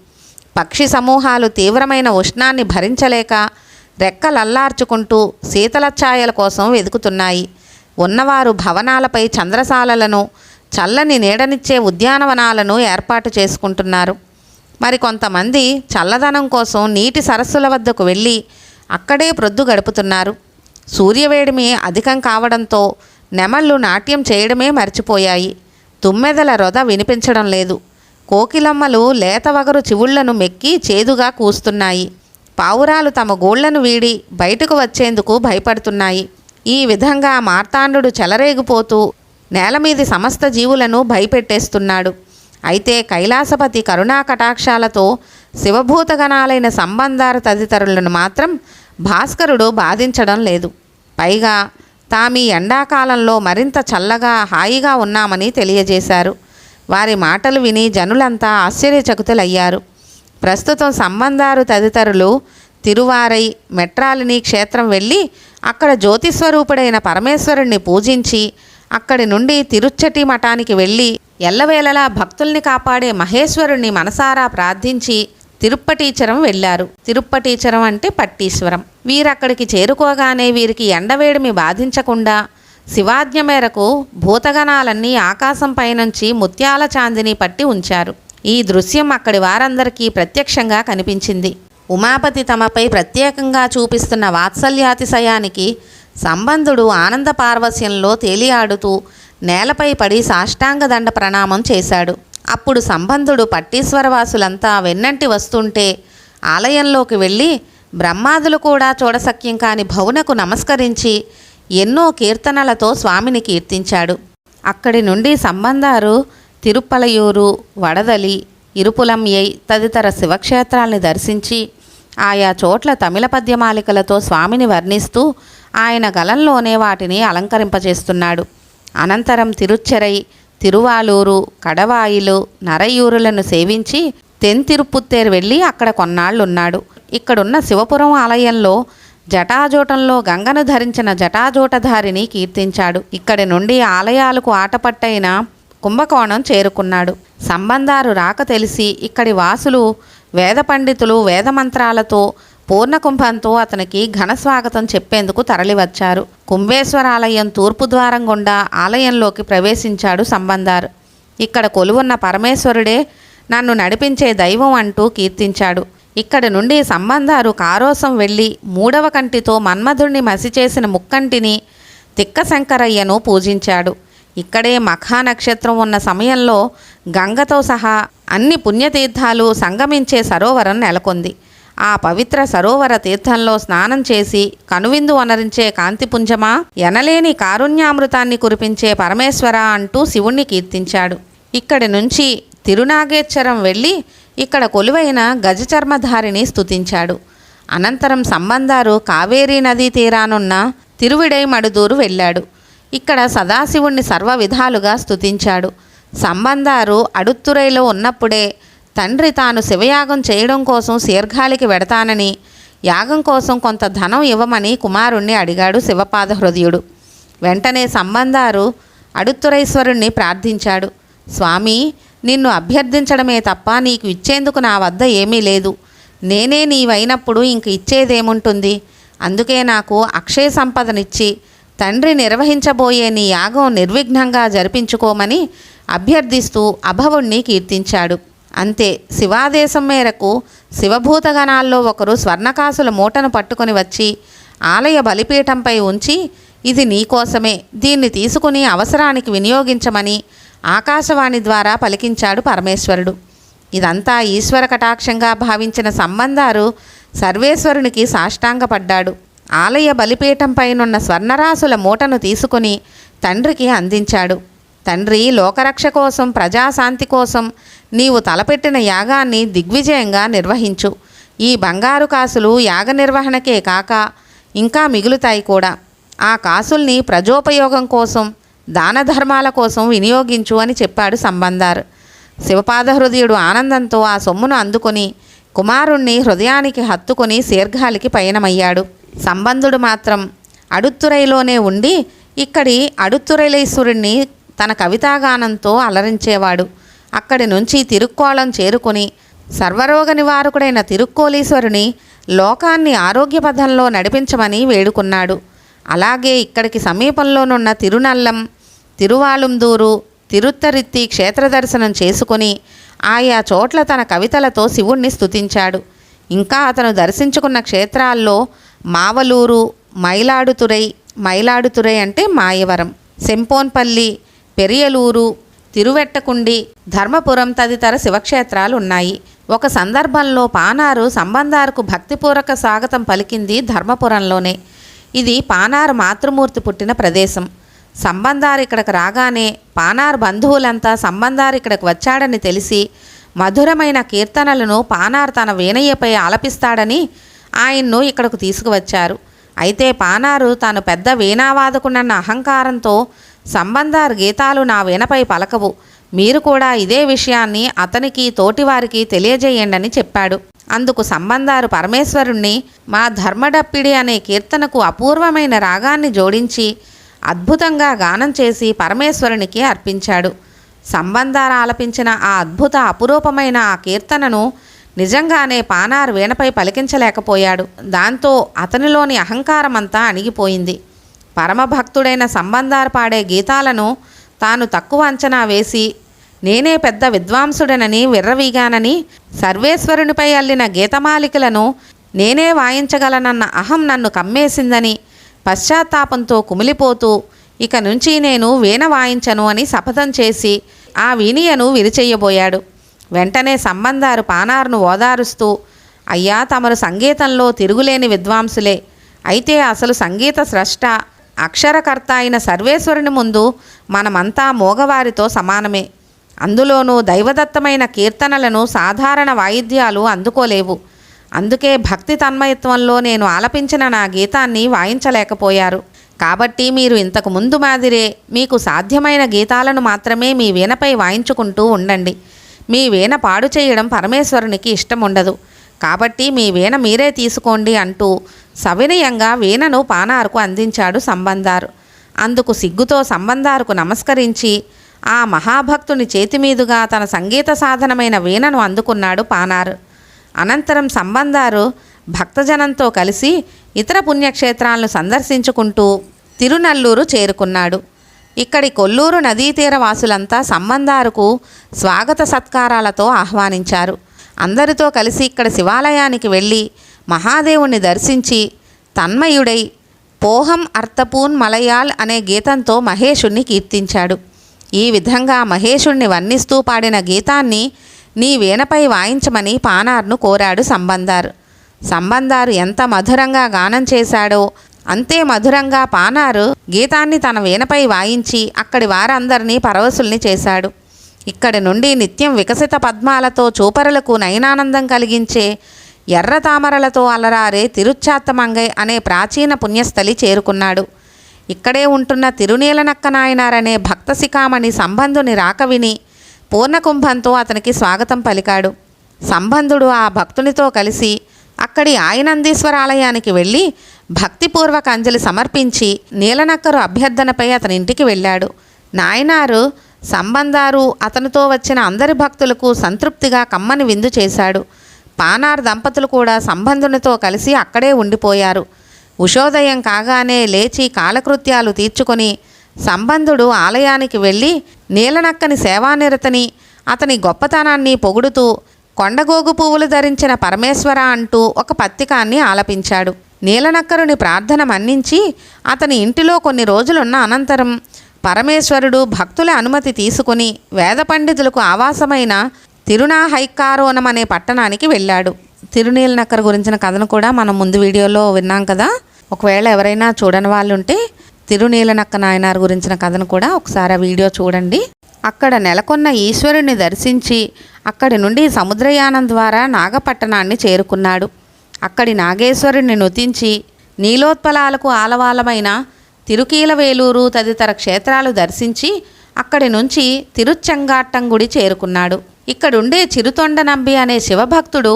పక్షి సమూహాలు తీవ్రమైన ఉష్ణాన్ని భరించలేక రెక్కలల్లార్చుకుంటూ శీతల ఛాయల కోసం వెతుకుతున్నాయి. ఉన్నవారు భవనాలపై చంద్రశాలలను, చల్లని నీడనిచ్చే ఉద్యానవనాలను ఏర్పాటు చేసుకుంటున్నారు. మరికొంతమంది చల్లదనం కోసం నీటి సరస్సుల వద్దకు వెళ్ళి అక్కడే ప్రొద్దు గడుపుతున్నారు. సూర్యవేడిమి అధికం కావడంతో నెమళ్ళు నాట్యం చేయడమే మర్చిపోయాయి. తుమ్మెదల రొద వినిపించడం లేదు. కోకిలమ్మలు లేతవగరు చివుళ్లను మెక్కి చేదుగా కూస్తున్నాయి. పావురాలు తమ గూళ్లను వీడి బయటకు వచ్చేందుకు భయపడుతున్నాయి. ఈ విధంగా మార్తాండుడు చెలరేగిపోతూ నేలమీది సమస్త జీవులను భయపెట్టేస్తున్నాడు. అయితే కైలాసపతి కరుణా కటాక్షాలతో శివభూతగణాలైన సంబంధార తదితరులను మాత్రం భాస్కరుడు బాధించడం లేదు. పైగా తామీ ఎండాకాలంలో మరింత చల్లగా హాయిగా ఉన్నామని తెలియజేశారు. వారి మాటలు విని జనులంతా ఆశ్చర్యచకితులయ్యారు. ప్రస్తుతం సంబంధారు తదితరులు తిరువారై మెట్రాలిని క్షేత్రం వెళ్ళి అక్కడ జ్యోతిస్వరూపుడైన పరమేశ్వరుణ్ణి పూజించి అక్కడి నుండి తిరుచ్చటి మఠానికి వెళ్ళి ఎల్లవేళలా భక్తుల్ని కాపాడే మహేశ్వరుణ్ణి మనసారా ప్రార్థించి తిరుప్పటీచరం వెళ్ళారు. తిరుప్పటీచరం అంటే పట్టీశ్వరం. వీరక్కడికి చేరుకోగానే వీరికి ఎండవేడిమి బాధించకుండా శివాజ్ఞ మేరకు భూతగణాలన్నీ ఆకాశం పైనుంచి ముత్యాల చాందిని పట్టి ఉంచారు. ఈ దృశ్యం అక్కడి వారందరికీ ప్రత్యక్షంగా కనిపించింది. ఉమాపతి తమపై ప్రత్యేకంగా చూపిస్తున్న వాత్సల్యాతిశయానికి సంబంధుడు ఆనంద పార్వస్యంలో తేలియాడుతూ నేలపై పడి సాష్టాంగ దండ ప్రణామం చేశాడు. అప్పుడు సంబంధుడు పట్టీశ్వరవాసులంతా వెన్నంటి వస్తుంటే ఆలయంలోకి వెళ్ళి బ్రహ్మాదులు కూడా చూడసఖ్యం కాని భవునకు నమస్కరించి ఎన్నో కీర్తనలతో స్వామిని కీర్తించాడు. అక్కడి నుండి సంబంధారు తిరుప్పలయూరు, వడదలి, ఇరుపులంయై తదితర శివక్షేత్రాల్ని దర్శించి ఆయా చోట్ల తమిళ పద్యమాలికలతో స్వామిని వర్ణిస్తూ ఆయన గలంలోనే వాటిని అలంకరింపజేస్తున్నాడు. అనంతరం తిరుచెరై, తిరువాలూరు, కడవాయిలు, నరయూరులను సేవించి తెన్తిరుపుత్తేరు వెళ్ళి అక్కడ కొన్నాళ్లున్నాడు. ఇక్కడున్న శివపురం ఆలయంలో జటాజూటంలో గంగను ధరించిన జటాజూటధారిని కీర్తించాడు. ఇక్కడి నుండి ఆలయాలకు ఆటపట్టైన కుంభకోణం చేరుకున్నాడు. సంబంధారు రాక తెలిసి ఇక్కడి వాసులు వేద పండితులు వేదమంత్రాలతో పూర్ణకుంభంతో అతనికి ఘనస్వాగతం చెప్పేందుకు తరలివచ్చారు. కుంభేశ్వరాలయం తూర్పు ద్వారం గుండా ఆలయంలోకి ప్రవేశించాడు సంబంధారు. ఇక్కడ కొలువున్న పరమేశ్వరుడే నన్ను నడిపించే దైవం అంటూ కీర్తించాడు. ఇక్కడి నుండి సంబంధారు కారోసం వెళ్ళి మూడవ కంటితో మన్మధుణ్ణి మసిచేసిన ముక్కంటిని తిక్కశంకరయ్యను పూజించాడు. ఇక్కడే మఖా నక్షత్రం ఉన్న సమయంలో గంగతో సహా అన్ని పుణ్యతీర్థాలు సంగమించే సరోవరం నెలకొంది. ఆ పవిత్ర సరోవర తీర్థంలో స్నానం చేసి కనువిందు వనరించే కాంతిపుంజమా, ఎనలేని కారుణ్యామృతాన్ని కురిపించే పరమేశ్వర అంటూ శివుణ్ణి కీర్తించాడు. ఇక్కడి నుంచి తిరునాగేశ్వరం వెళ్ళి ఇక్కడ కొలువైన గజచర్మధారిని స్తుతించాడు. అనంతరం సంబంధారు కావేరీ నదీ తీరానున్న తిరువిడైమడుదూరు వెళ్ళాడు. ఇక్కడ సదాశివుణ్ణి సర్వ విధాలుగా స్తుతించాడు. సంబంధారు అడుత్తురైలో ఉన్నప్పుడే తండ్రి తాను శివయాగం చేయడం కోసం శీర్ఘాలికి వెడతానని, యాగం కోసం కొంత ధనం ఇవ్వమని కుమారుణ్ణి అడిగాడు శివపాద హృదయుడు. వెంటనే సంబంధారు అడుత్తురైశ్వరుణ్ణి ప్రార్థించాడు. స్వామి, నిన్ను అభ్యర్థించడమే తప్ప నీకు ఇచ్చేందుకు నా వద్ద ఏమీ లేదు. నేనే నీవైనప్పుడు ఇంక ఇచ్చేదేముంటుంది? అందుకే నాకు అక్షయ సంపదనిచ్చి తండ్రి నిర్వహించబోయే నీ యాగం నిర్విఘ్నంగా జరిపించుకోమని అభ్యర్థిస్తూ అభవుణ్ణి కీర్తించాడు. అంతే, శివాదేశం మేరకు శివభూతగణాల్లో ఒకరు స్వర్ణకాసుల మూటను పట్టుకొని వచ్చి ఆలయ బలిపీఠంపై ఉంచి, ఇది నీకోసమే, దీన్ని తీసుకుని అవసరానికి వినియోగించమని ఆకాశవాణి ద్వారా పలికించాడు పరమేశ్వరుడు. ఇదంతా ఈశ్వర కటాక్షంగా భావించిన సంబంధారు సర్వేశ్వరునికి సాష్టాంగపడ్డాడు. ఆలయ బలిపీఠంపైనున్న స్వర్ణరాశుల మూటను తీసుకుని తండ్రికి అందించాడు. తండ్రి, లోకరక్ష కోసం, ప్రజాశాంతి కోసం నీవు తలపెట్టిన యాగాన్ని దిగ్విజయంగా నిర్వహించు. ఈ బంగారు కాసులు యాగ నిర్వహణకే కాక ఇంకా మిగులుతాయి కూడా. ఆ కాసుల్ని ప్రజోపయోగం కోసం, దాన ధర్మాల కోసం వినియోగించు అని చెప్పాడు సంబంధారు. శివపాద హృదయుడు ఆనందంతో ఆ సొమ్మును అందుకొని కుమారుణ్ణి హృదయానికి హత్తుకొని శీర్ఘాలికి పయనమయ్యాడు. సంబంధుడు మాత్రం అడుత్తురైలోనే ఉండి ఇక్కడి అడుత్తురైలేశ్వరుణ్ణి తన కవితాగానంతో అలరించేవాడు. అక్కడి నుంచి తిరుక్కోళం చేరుకుని సర్వరోగ నివారకుడైన తిరుక్కోలీశ్వరుని లోకాన్ని ఆరోగ్యపథంలో నడిపించమని వేడుకున్నాడు. అలాగే ఇక్కడికి సమీపంలోనున్న తిరునల్లం, తిరువాలుందూరు, తిరుత్తరిత్తి క్షేత్ర దర్శనం చేసుకుని ఆయా చోట్ల తన కవితలతో శివుణ్ణి స్తుతించాడు. ఇంకా అతను దర్శించుకున్న క్షేత్రాల్లో మావలూరు, మైలాడుతురై అంటే మాయవరం, సెంపోన్పల్లి, పెరియలూరు, తిరువెట్టకుండి, ధర్మపురం తదితర శివక్షేత్రాలు ఉన్నాయి. ఒక సందర్భంలో పానారు సంబందారుకు భక్తిపూర్వక స్వాగతం పలికింది ధర్మపురంలోనే. ఇది పానారు మాతృమూర్తి పుట్టిన ప్రదేశం. సంబందారు ఇక్కడికి రాగానే పానారు బంధువులంతా సంబందారు ఇక్కడికి వచ్చాడని తెలిసి మధురమైన కీర్తనలను పానారు తన వీణయ్యపై ఆలపిస్తాడని ఆయన్ను ఇక్కడకు తీసుకువచ్చారు. అయితే పానారు తాను పెద్ద వీణావాదకునన్న అహంకారంతో సంబందారు గీతాలు నా వీణపై పలకవు, మీరు కూడా ఇదే విషయాన్ని అతనికి తోటివారికి తెలియజేయండి చెప్పాడు. అందుకు సంబందారు పరమేశ్వరుణ్ణి మా ధర్మడప్పిడి అనే కీర్తనకు అపూర్వమైన రాగాన్ని జోడించి అద్భుతంగా గానం చేసి పరమేశ్వరునికి అర్పించాడు. సంబందారు ఆలపించిన ఆ అద్భుత అపురూపమైన ఆ కీర్తనను నిజంగానే పానారు వీణపై పలికించలేకపోయాడు. దాంతో అతనిలోని అహంకారమంతా అణిగిపోయింది. పరమభక్తుడైన సంబందారు పాడే గీతాలను తాను తక్కువ అంచనా వేసి నేనే పెద్ద విద్వాంసుడనని విర్రవీగానని, సర్వేశ్వరునిపై అల్లిన గీతమాలికలను నేనే వాయించగలనన్న అహం నన్ను కమ్మేసిందని పశ్చాత్తాపంతో కుమిలిపోతూ ఇక నుంచి నేను వీణ వాయించను అని శపథం చేసి ఆ వీణియను విరిచెయ్యబోయాడు. వెంటనే సంబందారు పానారును ఓదారుస్తూ, అయ్యా, తమరు సంగీతంలో తిరుగులేని విద్వాంసులే, అయితే అసలు సంగీత స్రష్ట అక్షరకర్త అయిన సర్వేశ్వరుని ముందు మనమంతా మోగవారితో సమానమే. అందులోనూ దైవదత్తమైన కీర్తనలను సాధారణ వాయిద్యాలు అందుకోలేవు. అందుకే భక్తి తన్మయత్వంలో నేను ఆలపించిన నా గీతాన్ని వాయించలేకపోయారు. కాబట్టి మీరు ఇంతకు ముందు మాదిరే మీకు సాధ్యమైన గీతాలను మాత్రమే మీ వీణపై వాయించుకుంటూ ఉండండి. మీ వీణ పాడు చేయడం పరమేశ్వరునికి ఇష్టం ఉండదు. కాబట్టి మీ వీణ మీరే తీసుకోండి అంటూ సవినయంగా వీణను పానారుకు అందించాడు సంబందారు. అందుకు సిగ్గుతో సంబందారుకు నమస్కరించి ఆ మహాభక్తుని చేతిమీదుగా తన సంగీత సాధనమైన వీణను అందుకున్నాడు పానారు. అనంతరం సంబందారు భక్తజనంతో కలిసి ఇతర పుణ్యక్షేత్రాలను సందర్శించుకుంటూ తిరునల్లూరు చేరుకున్నాడు. ఇక్కడి కొల్లూరు నదీతీర వాసులంతా సంబందారుకు స్వాగత సత్కారాలతో ఆహ్వానించారు. అందరితో కలిసి ఇక్కడ శివాలయానికి వెళ్ళి మహాదేవుణ్ణి దర్శించి తన్మయుడై పోహం అర్తపూన్ మలయాల్ అనే గీతంతో మహేషుణ్ణి కీర్తించాడు. ఈ విధంగా మహేషుణ్ణి వర్ణిస్తూ పాడిన గీతాన్ని నీ వీణపై వాయించమని పానార్ను కోరాడు సంబందారు. సంబందారు ఎంత మధురంగా గానం చేశాడో అంతే మధురంగా పానారు గీతాన్ని తన వీణపై వాయించి అక్కడి వారందరినీ పరవశుల్ని చేశాడు. ఇక్కడి నుండి నిత్యం వికసిత పద్మాలతో చూపరులకు నయనానందం కలిగించే ఎర్ర తామరలతో అలరారే తిరుచాత్తమంగై అనే ప్రాచీన పుణ్యస్థలి చేరుకున్నాడు. ఇక్కడే ఉంటున్న తిరునీలనక్క నాయనారనే భక్త శిఖామణి సంబంధుని రాక విని పూర్ణకుంభంతో అతనికి స్వాగతం పలికాడు. సంబంధుడు ఆ భక్తునితో కలిసి అక్కడి ఆయనందీశ్వర ఆలయానికి వెళ్ళి భక్తిపూర్వక అంజలి సమర్పించి నీలనక్కరు అభ్యర్థనపై అతని ఇంటికి వెళ్ళాడు. నాయనారు సంబందారు అతనితో వచ్చిన అందరి భక్తులకు సంతృప్తిగా కమ్మని విందు చేశాడు. పానార్ దంపతులు కూడా సంబంధునితో కలిసి అక్కడే ఉండిపోయారు. ఉషోదయం కాగానే లేచి కాలకృత్యాలు తీర్చుకొని సంబంధుడు ఆలయానికి వెళ్ళి నీలనక్కని సేవానిరతని అతని గొప్పతనాన్ని పొగుడుతూ కొండగోగు పువ్వులు ధరించిన పరమేశ్వర అంటూ ఒక పత్తికాన్ని ఆలపించాడు. నీలనక్కరుని ప్రార్థన మన్నించి అతని ఇంటిలో కొన్ని రోజులున్న అనంతరం పరమేశ్వరుడు భక్తుల అనుమతి తీసుకుని వేద పండితులకు ఆవాసమైన తిరునాహైక్కారోనం అనే పట్టణానికి వెళ్ళాడు. తిరునీలనక్కర గురించిన కథను కూడా మనం ముందు వీడియోలో విన్నాం కదా. ఒకవేళ ఎవరైనా చూడని వాళ్ళు ఉంటే తిరునీలనక్క నాయనార్ గురించిన కథను కూడా ఒకసారి ఆ వీడియో చూడండి. అక్కడ నెలకొన్న ఈశ్వరుని దర్శించి అక్కడి నుండి సముద్రయానం ద్వారా నాగపట్టణాన్ని చేరుకున్నాడు. అక్కడి నాగేశ్వరుని నుతించి నీలోత్పలాలకు ఆలవాలమైన తిరుకీలవేలూరు తదితర క్షేత్రాలు దర్శించి అక్కడి నుంచి తిరుచెంగాట్టంగుడి చేరుకున్నాడు. ఇక్కడుండే చిరుతొండనంబి అనే శివభక్తుడు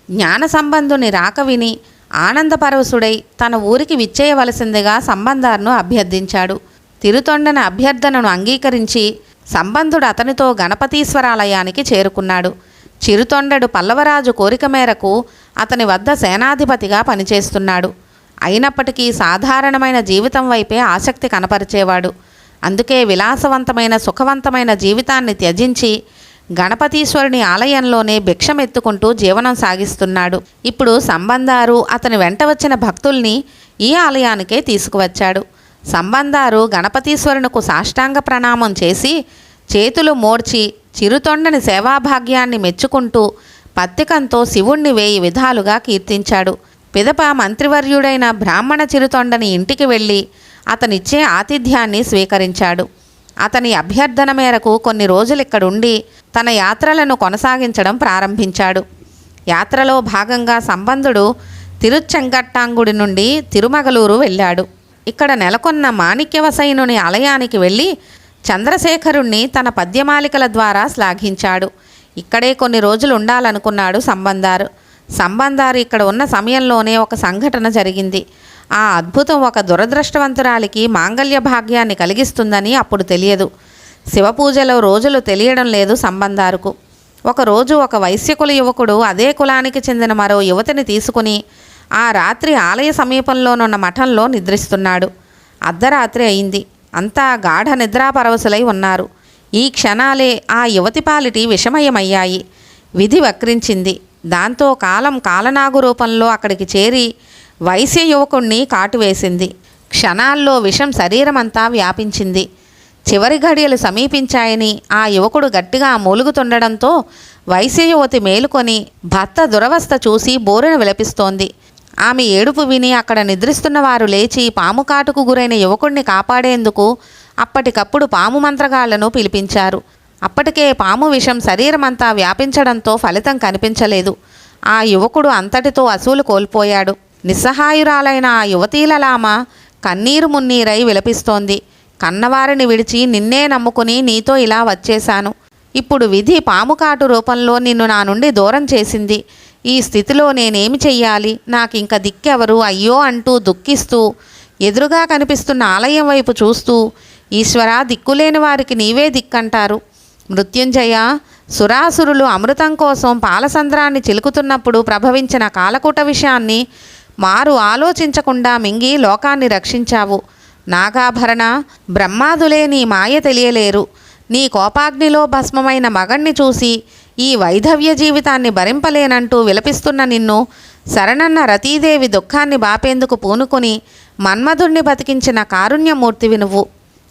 జ్ఞాన సంబంధుని రాక విని ఆనందపరవశుడై తన ఊరికి విచ్చేయవలసిందిగా సంబందార్ను అభ్యర్థించాడు. తిరుతొండన అభ్యర్థనను అంగీకరించి సంబంధుడు అతనితో గణపతీశ్వరాలయానికి చేరుకున్నాడు. చిరుతొండడు పల్లవరాజు కోరిక మేరకు అతని వద్ద సేనాధిపతిగా పనిచేస్తున్నాడు. అయినప్పటికీ సాధారణమైన జీవితం వైపే ఆసక్తి కనపరిచేవాడు. అందుకే విలాసవంతమైన సుఖవంతమైన జీవితాన్ని త్యజించి గణపతీశ్వరుని ఆలయంలోనే భిక్షమెత్తుకుంటూ జీవనం సాగిస్తున్నాడు. ఇప్పుడు సంబందారు అతని వెంట వచ్చిన భక్తుల్ని ఈ ఆలయానికే తీసుకువచ్చాడు. సంబందారు గణపతీశ్వరునకు సాష్టాంగ ప్రణామం చేసి చేతులు మోడ్చి చిరుతొండని సేవాభాగ్యాన్ని మెచ్చుకుంటూ పత్తికంతో శివుణ్ణి 1000 విధాలుగా కీర్తించాడు. పిదప మంత్రివర్యుడైన బ్రాహ్మణ చిరుతొండని ఇంటికి వెళ్ళి అతనిచ్చే ఆతిథ్యాన్ని స్వీకరించాడు. అతని అభ్యర్థన మేరకు కొన్ని రోజులు ఇక్కడుండి తన యాత్రలను కొనసాగించడం ప్రారంభించాడు. యాత్రలో భాగంగా సంబంధుడు తిరుచెంగట్టాంగుడి నుండి తిరుమగలూరు వెళ్ళాడు. ఇక్కడ నెలకొన్న మాణిక్యవసైనుని ఆలయానికి వెళ్ళి చంద్రశేఖరుణ్ణి తన పద్యమాలికల ద్వారా శ్లాఘించాడు. ఇక్కడే కొన్ని రోజులు ఉండాలనుకున్నాడు సంబందారు. ఇక్కడ ఉన్న సమయంలోనే ఒక సంఘటన జరిగింది. ఆ అద్భుతం ఒక దురదృష్టవంతురాలికి మాంగళ్య భాగ్యాన్ని కలిగిస్తుందని అప్పుడు తెలియదు. శివపూజలో రోజులు తెలియడం లేదు సంబందారుకు. ఒకరోజు ఒక వైశ్యకుల యువకుడు అదే కులానికి చెందిన మరో యువతిని తీసుకుని ఆ రాత్రి ఆలయ సమీపంలోనున్న మఠంలో నిద్రిస్తున్నాడు. అర్ధరాత్రి అయింది. అంతా గాఢ నిద్రాపరవశులై ఉన్నారు. ఈ క్షణాలే ఆ యువతి పాలిటి విషమయమయ్యాయి. విధి వక్రించింది. దాంతో కాలం కాలనాగు రూపంలో అక్కడికి చేరి వైశ్య యువకుణ్ణి కాటువేసింది. క్షణాల్లో విషం శరీరమంతా వ్యాపించింది. చివరి ఘడియలు సమీపించాయని ఆ యువకుడు గట్టిగా మూలుగుతుండడంతో వైశ్య యువతి మేలుకొని భర్త దురవస్థ చూసి బోరున విలపిస్తోంది. ఆమె ఏడుపు విని అక్కడ నిద్రిస్తున్న వారు లేచి పాము కాటుకు గురైన యువకుడిని కాపాడేందుకు అప్పటికప్పుడు పాము మంత్రగాళ్లను పిలిపించారు. అప్పటికే పాము విషం శరీరమంతా వ్యాపించడంతో ఫలితం కనిపించలేదు. ఆ యువకుడు అంతటితో అసూలు కోల్పోయాడు. నిస్సహాయురాలైన ఆ యువతీలలామ కన్నీరు మున్నీరై విలపిస్తోంది. కన్నవారిని విడిచి నిన్నే నమ్ముకుని నీతో ఇలా వచ్చేశాను. ఇప్పుడు విధి పాముకాటు రూపంలో నిన్ను నా నుండి దూరం చేసింది. ఈ స్థితిలో నేనేమి చెయ్యాలి? నాకింక దిక్కెవరు? అయ్యో అంటూ దుఃఖిస్తూ ఎదురుగా కనిపిస్తున్న ఆలయం వైపు చూస్తూ, ఈశ్వరా, దిక్కులేని వారికి నీవే దిక్కంటారు. మృత్యుంజయ, సురాసురులు అమృతం కోసం పాలసంద్రాన్ని చిలుకుతున్నప్పుడు ప్రభవించిన కాలకూట విషయాన్ని మారు ఆలోచించకుండా మింగి లోకాన్ని రక్షించావు. నాగాభరణ, బ్రహ్మాదులే నీ మాయ తెలియలేరు. నీ కోపాగ్నిలో భస్మమైన మగణ్ణి చూసి ఈ వైధవ్య జీవితాన్ని భరింపలేనంటూ విలపిస్తున్న నిన్ను శరణన్న రతీదేవి దుఃఖాన్ని బాపేందుకు పూనుకొని మన్మధుణ్ణి బతికించిన కారుణ్యమూర్తివి నువ్వు.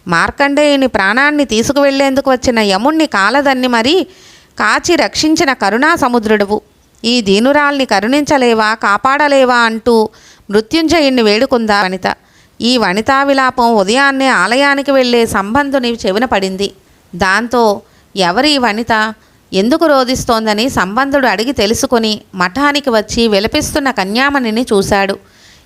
మార్కండేయుని ప్రాణాన్ని తీసుకువెళ్లేందుకు వచ్చిన యముణ్ణి కాలదన్ని మరీ కాచి రక్షించిన కరుణా సముద్రుడువు. ఈ దీనురాల్ని కరుణించలేవా, కాపాడలేవా అంటూ మృత్యుంజయుణ్ణి వేడుకుందా వనిత. ఈ వనితా విలాపం ఉదయాన్నే ఆలయానికి వెళ్లే సంబంధుని చెవిన పడింది. దాంతో ఎవరి వనిత, ఎందుకు రోధిస్తోందని సంబంధుడు అడిగి తెలుసుకొని మఠానికి వచ్చి విలపిస్తున్న కన్యామణిని చూశాడు.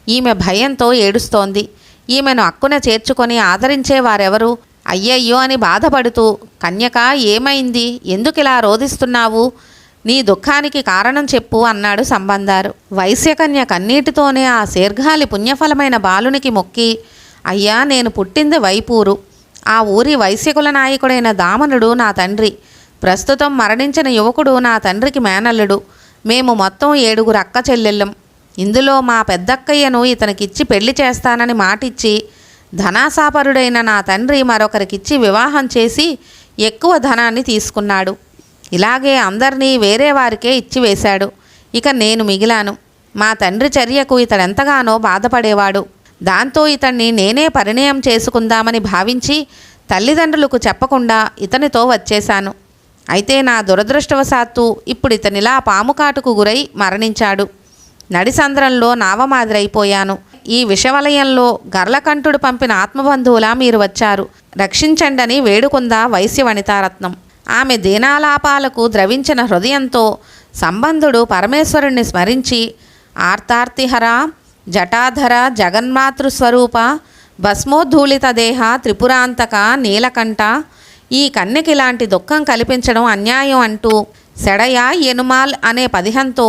ఈమె భయంతో ఏడుస్తోంది. ఈమెను అక్కున చేర్చుకొని ఆదరించేవారెవరు? అయ్యయ్యో అని బాధపడుతూ, కన్యక, ఏమైంది? ఎందుకిలా రోధిస్తున్నావు? నీ దుఃఖానికి కారణం చెప్పు అన్నాడు సంబందారు. వైశ్యకన్య కన్నీటితోనే ఆ శీర్ఘాలి పుణ్యఫలమైన బాలునికి మొక్కి, అయ్యా, నేను పుట్టింది వైపూరు. ఆ ఊరి వైశ్యకుల నాయకుడైన దామనుడు నా తండ్రి. ప్రస్తుతం మరణించిన యువకుడు నా తండ్రికి మేనల్లుడు. మేము మొత్తం 7 అక్క చెల్లెళ్ళం. ఇందులో మా పెద్దక్కయ్యను ఇతనికిచ్చి పెళ్లి చేస్తానని మాటిచ్చి ధనాసాపరుడైన నా తండ్రి మరొకరికిచ్చి వివాహం చేసి ఎక్కువ ధనాన్ని తీసుకున్నాడు. ఇలాగే అందరినీ వేరే వారికే ఇచ్చివేశాడు. ఇక నేను మిగిలాను. మా తండ్రి చర్యకు ఇతడెంతగానో బాధపడేవాడు. దాంతో ఇతన్ని నేనే పరిణయం చేసుకుందామని భావించి తల్లిదండ్రులకు చెప్పకుండా ఇతనితో వచ్చేశాను. అయితే నా దురదృష్టవశాత్తు ఇప్పుడు ఇతనిలా పాముకాటుకు గురై మరణించాడు. నడిసంద్రంలో నావమాదిరైపోయాను. ఈ విషవలయంలో గర్లకంఠుడు పంపిన ఆత్మబంధువులా మీరు వచ్చారు. రక్షించండని వేడుకుందా వైశ్య వనితారత్నం. ఆమె దీనాలాపాలకు ద్రవించిన హృదయంతో సంబంధుడు పరమేశ్వరుణ్ణి స్మరించి, ఆర్తార్తిహర, జటాధర, జగన్మాతృస్వరూప, భస్మోద్ధూళిత దేహ, త్రిపురాంతక, నీలకంఠ, ఈ కన్యకిలాంటి దుఃఖం కల్పించడం అన్యాయం అంటూ సెడయ ఎనుమాల్ అనే పదిహంతో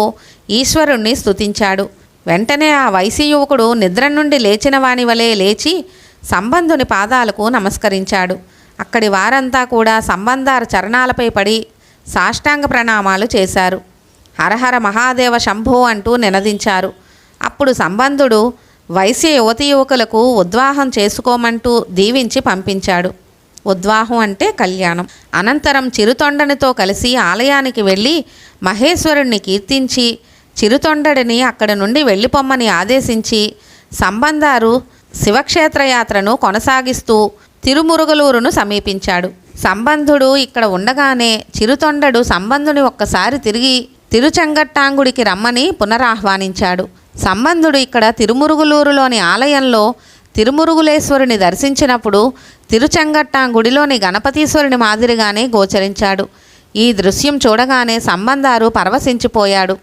ఈశ్వరుణ్ణి స్తుతించాడు. వెంటనే ఆ వైశ్య యువకుడు నిద్ర నుండి లేచిన వాని వలె లేచి సంబంధుని పాదాలకు నమస్కరించాడు. అక్కడి వారంతా కూడా సంబంధార చరణాలపై పడి సాష్టాంగ ప్రణామాలు చేశారు. హరహర మహాదేవ శంభో అంటూ నినదించారు. అప్పుడు సంబంధుడు వైశ్య యువతీ యువకులకు ఉద్వాహం చేసుకోమంటూ దీవించి పంపించాడు. ఉద్వాహం అంటే కళ్యాణం. అనంతరం చిరుతొండనితో కలిసి ఆలయానికి వెళ్ళి మహేశ్వరుణ్ణి కీర్తించి చిరుతొండడిని అక్కడి నుండి వెళ్ళిపోమ్మని ఆదేశించి సంబంధారు శివక్షేత్రయాత్రను కొనసాగిస్తూ తిరుమురుగలూరును సమీపించాడు. సంబంధుడు ఇక్కడ ఉండగానే చిరుతొండడు సంబంధుని ఒక్కసారి తిరిగి తిరుచెంగట్టాంగుడికి రమ్మని పునరాహ్వానించాడు. సంబంధుడు ఇక్కడ తిరుమురుగులూరులోని ఆలయంలో తిరుమురుగులేశ్వరుని దర్శించినప్పుడు తిరుచెంగట్టాంగుడిలోని గణపతీశ్వరుని మాదిరిగానే గోచరించాడు. ఈ దృశ్యం చూడగానే సంబంధారు పరవశించిపోయాడు.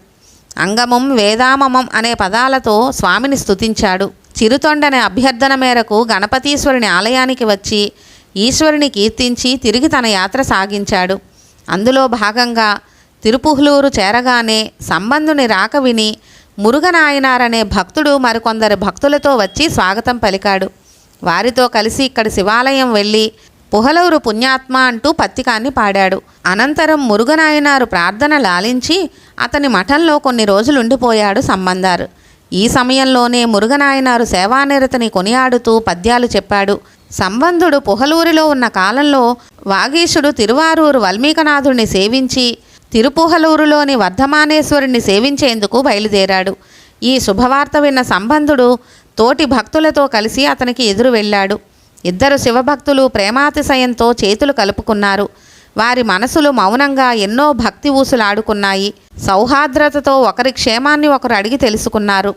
అంగమం వేదామమం అనే పదాలతో స్వామిని స్తుతించాడు. చిరుతొండని అభ్యర్థన మేరకు గణపతీశ్వరుని ఆలయానికి వచ్చి ఈశ్వరుని కీర్తించి తిరిగి తన యాత్ర సాగించాడు. అందులో భాగంగా తిరుపుహ్లూరు చేరగానే సంబంధుని రాక విని మురుగనాయనారనే భక్తుడు మరికొందరు భక్తులతో వచ్చి స్వాగతం పలికాడు. వారితో కలిసి ఇక్కడి శివాలయం వెళ్ళి పుహలూరు పుణ్యాత్మ అంటూ పత్తికాన్ని పాడాడు. అనంతరం మురుగనాయనారు ప్రార్థన లాలించి అతని మఠంలో కొన్ని రోజులుండిపోయాడు సంబంధారు. ఈ సమయంలోనే మురుగనాయనారు సేవానిరతిని కొనియాడుతూ పద్యాలు చెప్పాడు. సంబంధుడు పుహలూరిలో ఉన్న కాలంలో వాగీశుడు తిరువారూరు వల్మీకనాథుడిని సేవించి తిరుపుహలూరులోని వర్ధమానేశ్వరుణ్ణి సేవించేందుకు బయలుదేరాడు. ఈ శుభవార్త విన్న సంబంధుడు తోటి భక్తులతో కలిసి అతనికి ఎదురు వెళ్ళాడు. ఇద్దరు శివభక్తులు ప్రేమాతిశయంతో చేతులు కలుపుకున్నారు. వారి మనసులు మౌనంగా ఎన్నో భక్తి ఊసులాడుకున్నాయి. సౌహార్ద్రతతో ఒకరి క్షేమాన్ని ఒకరు అడిగి తెలుసుకున్నారు.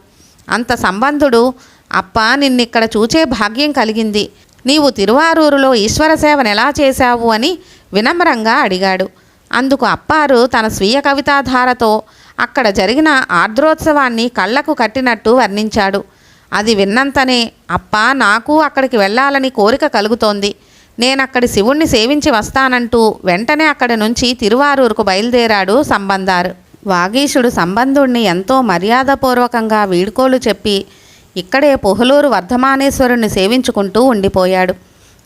అంత సంబంధుడు, అప్పా, నిన్నిక్కడ చూచే భాగ్యం కలిగింది. నీవు తిరువారూరులో ఈశ్వర సేవను ఎలా చేశావు అని వినమ్రంగా అడిగాడు. అందుకు అప్పారు తన స్వీయ కవితాధారతో అక్కడ జరిగిన ఆర్ద్రోత్సవాన్ని కళ్ళకు కట్టినట్టు వర్ణించాడు. అది విన్నంతనే, అప్పా, నాకు అక్కడికి వెళ్ళాలని కోరిక కలుగుతోంది. నేనక్కడి శివుణ్ణి సేవించి వస్తానంటూ వెంటనే అక్కడి నుంచి తిరువారూరుకు బయలుదేరాడు సంబంధారు. వాగీశుడు సంబంధుణ్ణి ఎంతో మర్యాదపూర్వకంగా వీడ్కోలు చెప్పి ఇక్కడే పుహలూరు వర్ధమానేశ్వరుణ్ణి సేవించుకుంటూ ఉండిపోయాడు.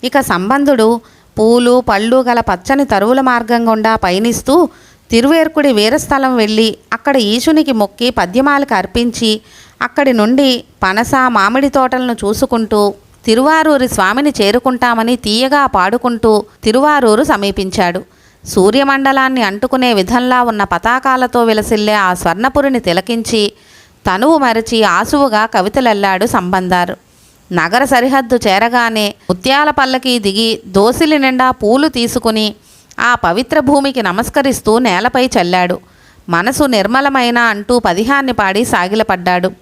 ఇక సంబంధుడు పూలు పళ్ళు గల పచ్చని తరువుల మార్గం గుండా పయనిస్తూ తిరువేర్కుడి వీరస్థలం వెళ్ళి అక్కడ ఈశునికి మొక్కి పద్యమాలకు అర్పించి అక్కడి నుండి పనస మామిడి తోటలను చూసుకుంటూ తిరువారూరి స్వామిని చేరుకుంటామని తీయగా పాడుకుంటూ తిరువారూరు సమీపించాడు. సూర్యమండలాన్ని అంటుకునే విధంలా ఉన్న పతాకాలతో విలసిల్లే ఆ స్వర్ణపురిని తిలకించి తనువు మరచి ఆసువుగా కవితలెల్లాడు సంబంధారు. నగర సరిహద్దు చేరగానే ముత్యాల పల్లకి దిగి దోసిలి నిండా పూలు తీసుకుని ఆ పవిత్ర భూమికి నమస్కరిస్తూ నేలపై చల్లాడు. మనసు నిర్మలమైన అంటూ పదిహాన్ని పాడి సాగిలపడ్డాడు.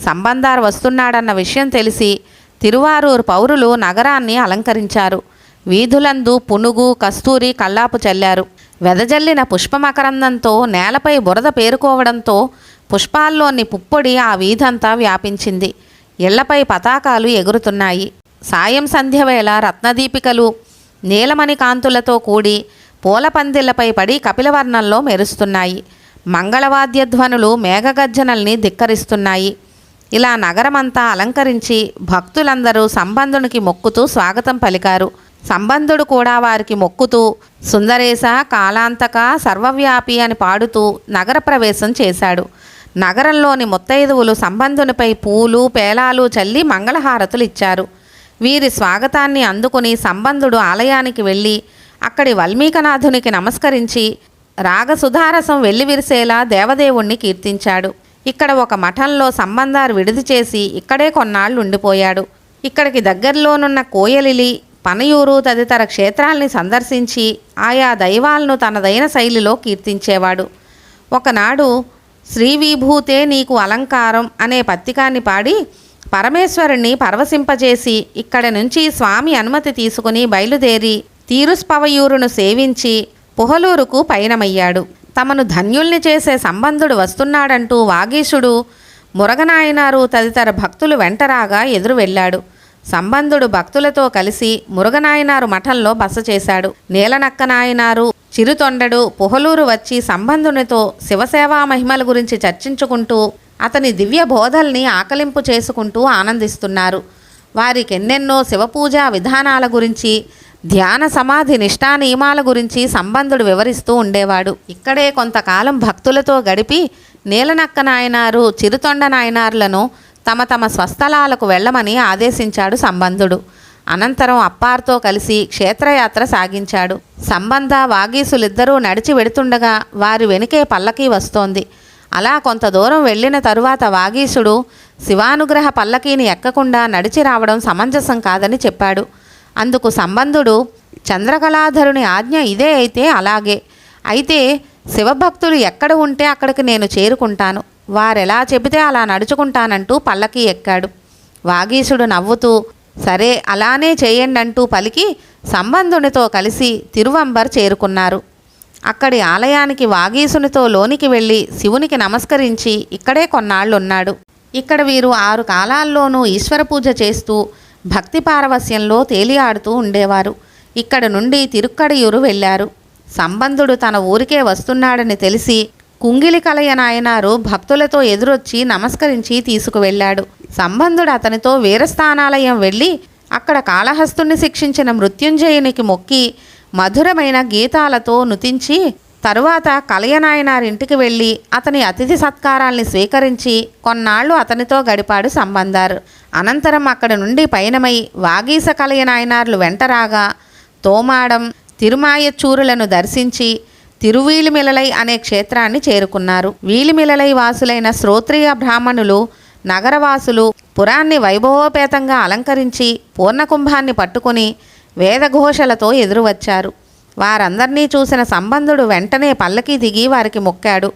సంబంధారు వస్తున్నాడన్న విషయం తెలిసి తిరువారూరు పౌరులు నగరాన్ని అలంకరించారు. వీధులందు పునుగు కస్తూరి కల్లాపు చల్లారు. వెదజల్లిన పుష్పమకరందంతో నేలపై బురద పేరుకోవడంతో పుష్పాల్లోని పుప్పొడి ఆ వీధంతా వ్యాపించింది. ఇళ్లపై పతాకాలు ఎగురుతున్నాయి. సాయం సంధ్యవేళ రత్నదీపికలు నీలమణి కాంతులతో కూడి పూల పందిళ్లపై పడి కపిలవర్ణంలో మెరుస్తున్నాయి. మంగళవాద్యధ్వనులు మేఘగర్జనల్ని ధిక్కరిస్తున్నాయి. ఇలా నగరమంతా అలంకరించి భక్తులందరూ సంబంధునికి మొక్కుతూ స్వాగతం పలికారు. సంబంధుడు కూడా వారికి మొక్కుతూ సుందరేశ కాలాంతక సర్వవ్యాపి అని పాడుతూ నగర ప్రవేశం చేశాడు. నగరంలోని ముత్తైదువులు సంబంధునిపై పూలు పేలాలు చల్లి మంగళహారతులు ఇచ్చారు. వీరి స్వాగతాన్ని అందుకుని సంబంధుడు ఆలయానికి వెళ్ళి అక్కడి వల్మీకనాథునికి నమస్కరించి రాగసుధారసం వెల్లివిరిసేలా దేవదేవుణ్ణి కీర్తించాడు. ఇక్కడ ఒక మఠంలో సంబంధారు విడిది చేసి ఇక్కడే కొన్నాళ్ళు ఉండిపోయాడు. ఇక్కడికి దగ్గరలోనున్న కోయలిలి పనయూరు తదితర క్షేత్రాల్ని సందర్శించి ఆయా దైవాలను తనదైన శైలిలో కీర్తించేవాడు. ఒకనాడు శ్రీవిభూతే నీకు అలంకారం అనే పత్తికాన్ని పాడి పరమేశ్వరుణ్ణి పరవశింపజేసి ఇక్కడి నుంచి స్వామి అనుమతి తీసుకుని బయలుదేరి తీరుస్పవయూరును సేవించి పుహలూరుకు పయనమయ్యాడు. తమను ధన్యుల్ని చేసే సంబంధుడు వస్తున్నాడంటూ వాగీశుడు మురగనాయనారు తదితర భక్తులు వెంటరాగా ఎదురు వెళ్ళాడు. సంబంధుడు భక్తులతో కలిసి మురగనాయనారు మఠంలో బస చేశాడు. నీలనక్కనాయనారు చిరుతొండడు పుహలూరు వచ్చి సంబంధునితో శివసేవా మహిమల గురించి చర్చించుకుంటూ అతని దివ్య బోధల్ని ఆకలింపు చేసుకుంటూ ఆనందిస్తున్నారు. వారికి ఎన్నెన్నో శివపూజా విధానాల గురించి, ధ్యాన సమాధి నిష్ఠా నియమాల గురించి సంబంధుడు వివరిస్తూ ఉండేవాడు. ఇక్కడే కొంతకాలం భక్తులతో గడిపి నీలనక్క నాయనారు, చిరుతొండ నాయనార్లను తమ తమ స్వస్థలాలకు వెళ్ళమని ఆదేశించాడు సంబంధుడు. అనంతరం అప్పార్తో కలిసి క్షేత్రయాత్ర సాగించాడు. సంబంధ వాగీసులిద్దరూ నడిచి వెడుతుండగా వారి వెనుకే పల్లకీ వస్తోంది. అలా కొంత దూరం వెళ్ళిన తరువాత వాగీసుడు శివానుగ్రహ పల్లకీని ఎక్కకుండా నడిచి రావడం సమంజసం కాదని చెప్పాడు. అందుకు సంబంధుడు, చంద్రకళాధరుని ఆజ్ఞ ఇదే అయితే అలాగే, అయితే శివభక్తులు ఎక్కడ ఉంటే అక్కడికి నేను చేరుకుంటాను, వారెలా చెబితే అలా నడుచుకుంటానంటూ పల్లకీ ఎక్కాడు. వాగీసుడు నవ్వుతూ సరే అలానే చేయండంటూ పలికి సంబంధునితో కలిసి తిరువంబర్ చేరుకున్నారు. అక్కడి ఆలయానికి వాగీసునితో లోనికి వెళ్ళి శివునికి నమస్కరించి ఇక్కడే కొన్నాళ్లున్నాడు. ఇక్కడ వీరు 6 కాలాల్లోనూ ఈశ్వర పూజ చేస్తూ భక్తి పారవస్యంలో తేలియాడుతూ ఉండేవారు. ఇక్కడ నుండి తిరుక్కడియూరు వెళ్ళారు. సంబంధుడు తన ఊరికే వస్తున్నాడని తెలిసి కుంగిలి కలయ నాయనారు భక్తులతో ఎదురొచ్చి నమస్కరించి తీసుకువెళ్ళాడు. సంబంధుడు అతనితో వీరస్థానాలయం వెళ్ళి అక్కడ కాళహస్తుని శిక్షించిన మృత్యుంజయునికి మొక్కి మధురమైన గీతాలతో నుతించి తరువాత కలయనాయనారింటికి వెళ్ళి అతని అతిథి సత్కారాల్ని స్వీకరించి కొన్నాళ్లు అతనితో గడిపాడు సంబంధారు. అనంతరం అక్కడి నుండి పయనమై వాగీస కలయనాయనార్లు వెంటరాగా తోమాడం, తిరుమాయచ్చూరులను దర్శించి తిరువీలిమిలలై అనే క్షేత్రాన్ని చేరుకున్నారు. వీలిమిలలై వాసులైన శ్రోత్రియ బ్రాహ్మణులు, నగరవాసులు పురాన్ని వైభవోపేతంగా అలంకరించి పూర్ణకుంభాన్ని పట్టుకుని వేదఘోషలతో ఎదురువచ్చారు. వారందర్నీ చూసిన సంబంధుడు వెంటనే పల్లకి దిగి వారికి మొక్కాడు.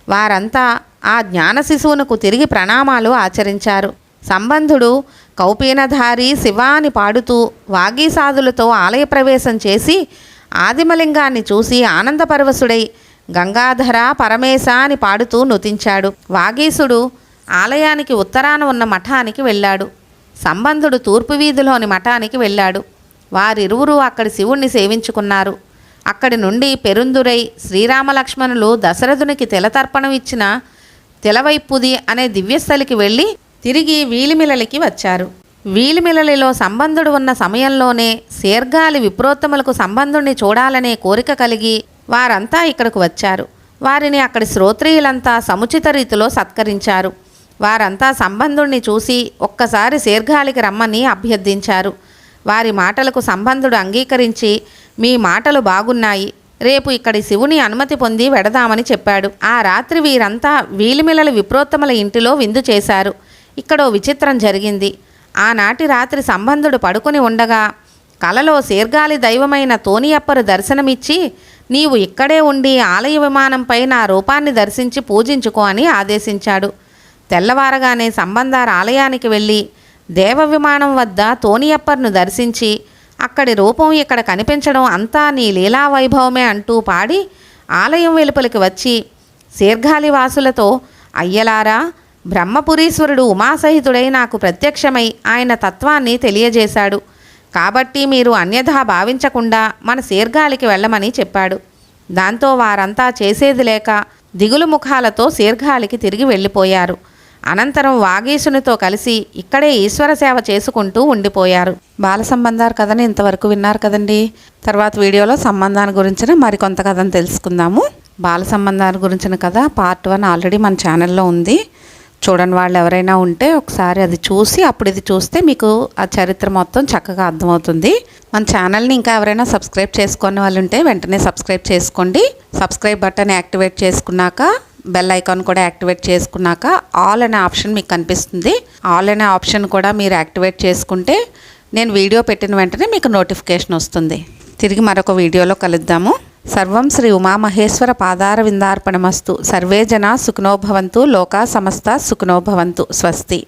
వారంతా ఆ జ్ఞాన శిశువునకు తిరిగి ప్రణామాలు ఆచరించారు. సంబంధుడు కౌపీనధారి శివ అని పాడుతూ వాగీసాదులతో ఆలయ ప్రవేశం చేసి ఆదిమలింగాన్ని చూసి ఆనందపరవశుడై గంగాధర పరమేశ అని పాడుతూ నుతించాడు. వాగీసుడు ఆలయానికి ఉత్తరాన ఉన్న మఠానికి వెళ్ళాడు. సంబంధుడు తూర్పు వీధిలోని మఠానికి వెళ్ళాడు. వారిరువురు అక్కడి శివుణ్ణి సేవించుకున్నారు. అక్కడి నుండి పెరుందురై శ్రీరామలక్ష్మణులు దశరథునికి తిలతర్పణం ఇచ్చిన తిలవైపుది అనే దివ్యస్థలికి వెళ్ళి తిరిగి వీలిమిలలికి వచ్చారు. వీలిమిలలిలో సంబంధుడు ఉన్న సమయంలోనే శీర్ఘాలి విప్రోత్తములకు సంబంధుణ్ణి చూడాలనే కోరిక కలిగి వారంతా ఇక్కడకు వచ్చారు. వారిని అక్కడి శ్రోత్రియులంతా సముచిత రీతిలో సత్కరించారు. వారంతా సంబంధుణ్ణి చూసి ఒక్కసారి శీర్ఘాలికి రమ్మని అభ్యర్థించారు. వారి మాటలకు సంబంధుడు అంగీకరించి మీ మాటలు బాగున్నాయి, రేపు ఇక్కడి శివుని అనుమతి పొంది వెడదామని చెప్పాడు. ఆ రాత్రి వీరంతా వీలిమిలల విప్రోత్తముల ఇంటిలో విందు చేశారు. ఇక్కడో విచిత్రం జరిగింది. ఆనాటి రాత్రి సంబంధుడు పడుకుని ఉండగా కలలో శీర్ఘాలి దైవమైన తోనియప్పరు దర్శనమిచ్చి నీవు ఇక్కడే ఉండి ఆలయ విమానంపై నా రూపాన్ని దర్శించి పూజించుకో అని ఆదేశించాడు. తెల్లవారగానే సంబంధార ఆలయానికి వెళ్ళి దేవ విమానం వద్ద తోనియప్పర్ను దర్శించి అక్కడి రూపం ఇక్కడ కనిపించడం అంతా నీ లీలా వైభవమే అంటూ పాడి ఆలయం వెలుపలికి వచ్చి శీర్ఘాలి వాసులతో అయ్యలారా, బ్రహ్మపురీశ్వరుడు ఉమాసహితుడై నాకు ప్రత్యక్షమై ఆయన తత్వాన్ని తెలియజేశాడు. కాబట్టి మీరు అన్యథా భావించకుండా మన శీర్ఘాలికి వెళ్ళమని చెప్పాడు. దాంతో వారంతా చేసేది లేక దిగులు ముఖాలతో శీర్ఘాలికి తిరిగి వెళ్ళిపోయారు. అనంతరం వాగీశునితో కలిసి ఇక్కడే ఈశ్వర సేవ చేసుకుంటూ ఉండిపోయారు. బాల సంబంధారు కథని ఇంతవరకు విన్నారు కదండి. తర్వాత వీడియోలో సంబంధాన్ని గురించిన మరికొంత కథను తెలుసుకుందాము. బాల సంబంధాన్ని గురించిన కథ పార్ట్ 1 ఆల్రెడీ మన ఛానల్లో ఉంది. చూడని వాళ్ళు ఎవరైనా ఉంటే ఒకసారి అది చూసి అప్పుడు ఇది చూస్తే మీకు ఆ చరిత్ర మొత్తం చక్కగా అర్థమవుతుంది. మన ఛానల్ని ఇంకా ఎవరైనా సబ్స్క్రైబ్ చేసుకునే వాళ్ళు ఉంటే వెంటనే సబ్స్క్రైబ్ చేసుకోండి. సబ్స్క్రైబ్ బటన్ యాక్టివేట్ చేసుకున్నాక బెల్ ఐకాన్ కూడా యాక్టివేట్ చేసుకున్నాక ఆల్ అనే ఆప్షన్ మీకు కనిపిస్తుంది. ఆల్ అనే ఆప్షన్ కూడా మీరు యాక్టివేట్ చేసుకుంటే నేను వీడియో పెట్టిన వెంటనే మీకు నోటిఫికేషన్ వస్తుంది. తిరిగి మరొక వీడియోలో కలుద్దాము. సర్వం శ్రీ ఉమామహేశ్వర పాదార విందార్పణమస్తు. సర్వే జనా సుఖినో భవంతు. లోకా సమస్త సుఖినో భవంతు. స్వస్తి.